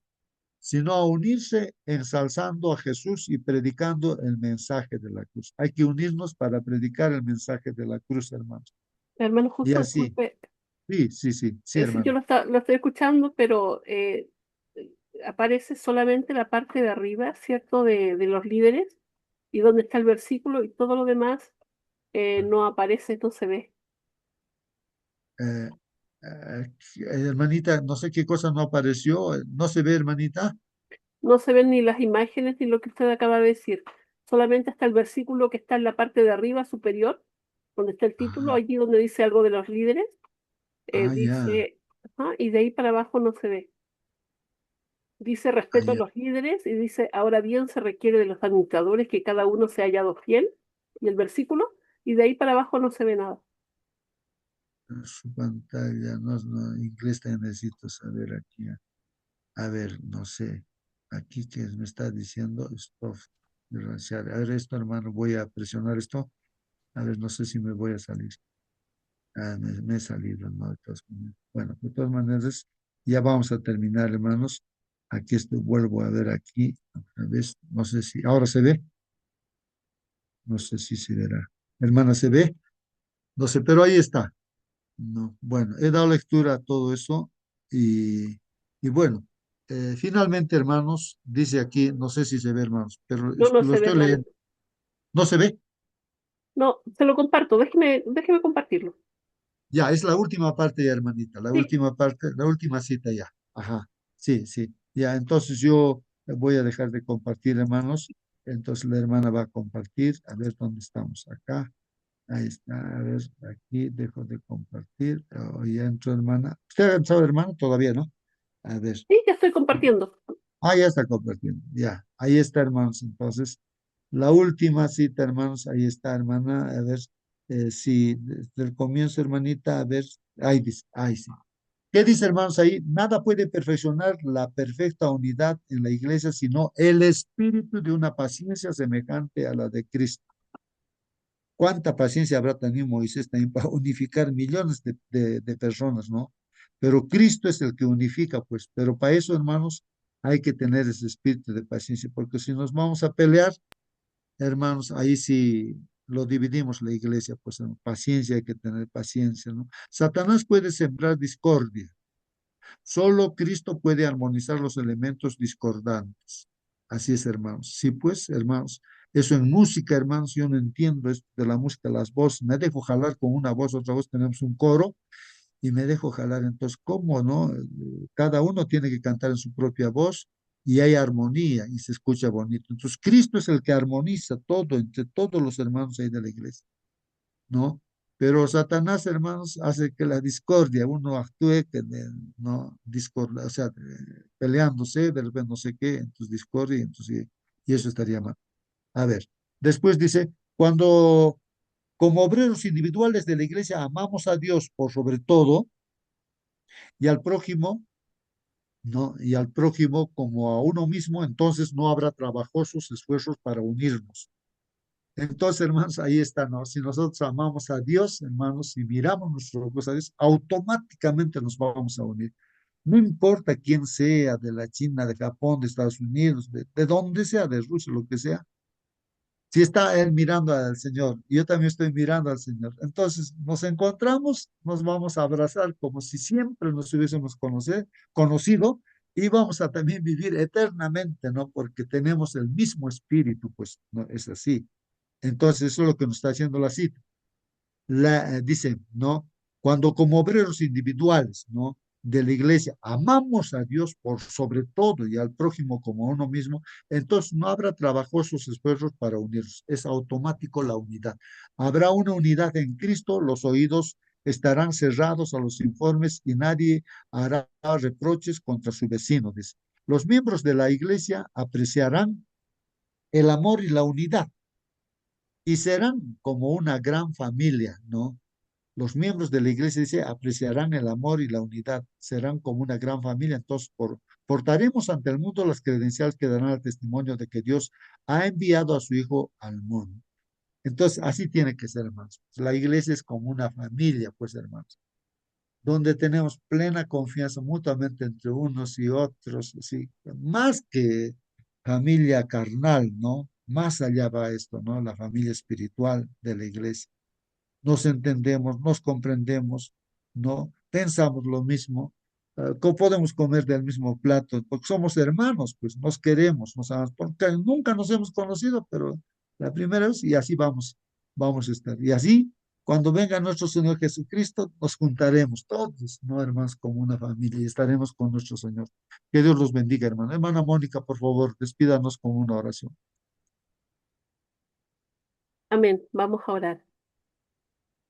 sino a unirse ensalzando a Jesús y predicando el mensaje de la cruz. Hay que unirnos para predicar el mensaje de la cruz, hermanos. Hermano, Y justo así, disculpe, sí, sí, yo hermano. lo estoy escuchando, pero aparece solamente la parte de arriba, ¿cierto? De los líderes y donde está el versículo y todo lo demás no aparece, no se ve. Eh, hermanita, no sé qué cosa no apareció, no se ve, hermanita. No se ven ni las imágenes ni lo que usted acaba de decir. Solamente está el versículo que está en la parte de arriba superior, donde está el título, Ah, allí donde dice algo de los líderes. ya. Dice, ajá, y de ahí para abajo no se ve. Dice respeto a Ahí, los líderes y dice, ahora bien se requiere de los administradores que cada uno se haya hallado fiel, y el versículo, y de ahí para abajo no se ve nada. su pantalla, no, inglés también necesito saber aquí. A ver, no sé. Aquí que me está diciendo, stop. A ver, esto, hermano, voy a presionar esto. A ver, no sé si me voy a salir. Me he salido, ¿no? De todas maneras. Bueno, de todas maneras, ya vamos a terminar, hermanos. Aquí estoy, vuelvo a ver aquí, otra vez. No sé si, ahora se ve. No sé si se verá. Hermana, ¿se ve? No sé, pero ahí está. No, bueno, he dado lectura a todo eso y bueno, finalmente, hermanos, dice aquí, no sé si se ve, hermanos, pero No, no lo se ve, estoy hermano. leyendo. ¿No se ve? No, se lo comparto, déjeme compartirlo. Ya, es la última parte ya, hermanita, la Sí, última parte, la última cita ya. Ajá, sí, sí. Ya, entonces yo voy a dejar de compartir, hermanos. Entonces la hermana va a compartir. A ver dónde estamos acá. Ahí está, a ver, aquí dejo de compartir. Oh, ya entró, hermana. ¿Usted ha entrado, hermano? Todavía, ¿no? A ver. sí, ya estoy compartiendo. Ah, ya está compartiendo. Ya, ahí está, hermanos. Entonces, la última cita, hermanos, ahí está, hermana. A ver, si desde el comienzo, hermanita, a ver, ahí dice, ahí sí. ¿Qué dice, hermanos, ahí? Nada puede perfeccionar la perfecta unidad en la iglesia, sino el espíritu de una paciencia semejante a la de Cristo. ¿Cuánta paciencia habrá tenido Moisés también para unificar millones de personas, ¿no? Pero Cristo es el que unifica, pues. Pero para eso, hermanos, hay que tener ese espíritu de paciencia, porque si nos vamos a pelear, hermanos, ahí sí lo dividimos la iglesia, pues en paciencia, hay que tener paciencia, ¿no? Satanás puede sembrar discordia. Solo Cristo puede armonizar los elementos discordantes. Así es, hermanos. Sí, pues, hermanos. Eso en música, hermanos, yo no entiendo esto de la música, las voces. Me dejo jalar con una voz, otra voz, tenemos un coro y me dejo jalar. Entonces, ¿cómo no? Cada uno tiene que cantar en su propia voz y hay armonía y se escucha bonito. Entonces, Cristo es el que armoniza todo entre todos los hermanos ahí de la iglesia, ¿no? Pero Satanás, hermanos, hace que la discordia, uno actúe que no discordia, o sea, peleándose, de repente no sé qué, entonces discordia, entonces, y eso estaría mal. A ver, después dice, cuando como obreros individuales de la iglesia amamos a Dios por sobre todo y al prójimo, ¿no? Y al prójimo como a uno mismo, entonces no habrá trabajosos esfuerzos para unirnos. Entonces, hermanos, ahí está, ¿no? Si nosotros amamos a Dios, hermanos, y miramos nuestros ojos a Dios, automáticamente nos vamos a unir. No importa quién sea, de la China, de Japón, de Estados Unidos, de donde sea, de Rusia, lo que sea. Si está él mirando al Señor, y yo también estoy mirando al Señor. Entonces nos encontramos, nos vamos a abrazar como si siempre nos hubiésemos conocido y vamos a también vivir eternamente, ¿no? Porque tenemos el mismo espíritu, pues, ¿no? Es así. Entonces, eso es lo que nos está haciendo la cita. Dice, ¿no? Cuando como obreros individuales, ¿no? De la iglesia amamos a Dios por sobre todo y al prójimo como a uno mismo, entonces no habrá trabajosos esfuerzos para unirse. Es automático la unidad. Habrá una unidad en Cristo, los oídos estarán cerrados a los informes y nadie hará reproches contra su vecino. Dice. Los miembros de la iglesia apreciarán el amor y la unidad y serán como una gran familia, ¿no? Los miembros de la iglesia, dice, apreciarán el amor y la unidad, serán como una gran familia, entonces portaremos ante el mundo las credenciales que darán el testimonio de que Dios ha enviado a su Hijo al mundo. Entonces, así tiene que ser, hermanos. La iglesia es como una familia, pues, hermanos, donde tenemos plena confianza mutuamente entre unos y otros, ¿sí? Más que familia carnal, ¿no? Más allá va esto, ¿no? La familia espiritual de la iglesia. Nos entendemos, nos comprendemos, ¿no? Pensamos lo mismo, podemos comer del mismo plato, porque somos hermanos, pues nos queremos, nos amamos, porque nunca nos hemos conocido, pero la primera vez y así vamos a estar. Y así, cuando venga nuestro Señor Jesucristo, nos juntaremos todos, ¿no, hermanos? Como una familia y estaremos con nuestro Señor. Que Dios los bendiga, hermano. Hermana Mónica, por favor, despídanos con una oración. Amén. Vamos a orar.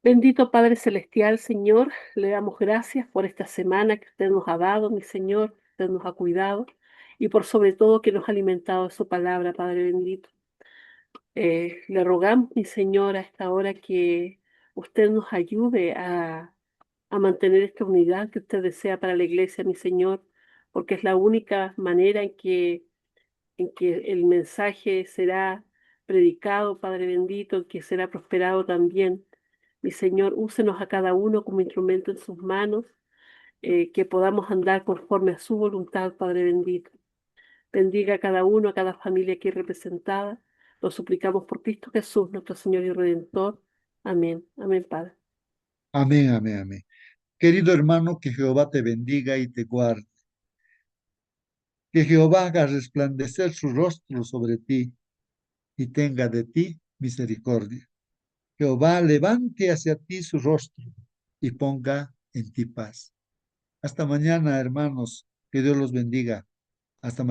Bendito Padre Celestial, Señor, le damos gracias por esta semana que usted nos ha dado, mi Señor, usted nos ha cuidado. y por sobre todo que nos ha alimentado de su palabra, Padre bendito. Le rogamos, mi Señor, a esta hora que usted nos ayude a mantener esta unidad que usted desea para la iglesia, mi Señor, porque es la única manera en que el mensaje será predicado, Padre bendito, en que será prosperado también. Mi Señor, úsenos a cada uno como instrumento en sus manos, que podamos andar conforme a su voluntad, Padre bendito. Bendiga a cada uno, a cada familia aquí representada. Lo suplicamos por Cristo Jesús, nuestro Señor y Redentor. Amén. Amén, Padre. Amén, amén, amén. Querido hermano, que Jehová te bendiga y te guarde. Que Jehová haga resplandecer su rostro sobre ti y tenga de ti misericordia. Jehová levante hacia ti su rostro y ponga en ti paz. Hasta mañana, hermanos. Que Dios los bendiga. Hasta mañana.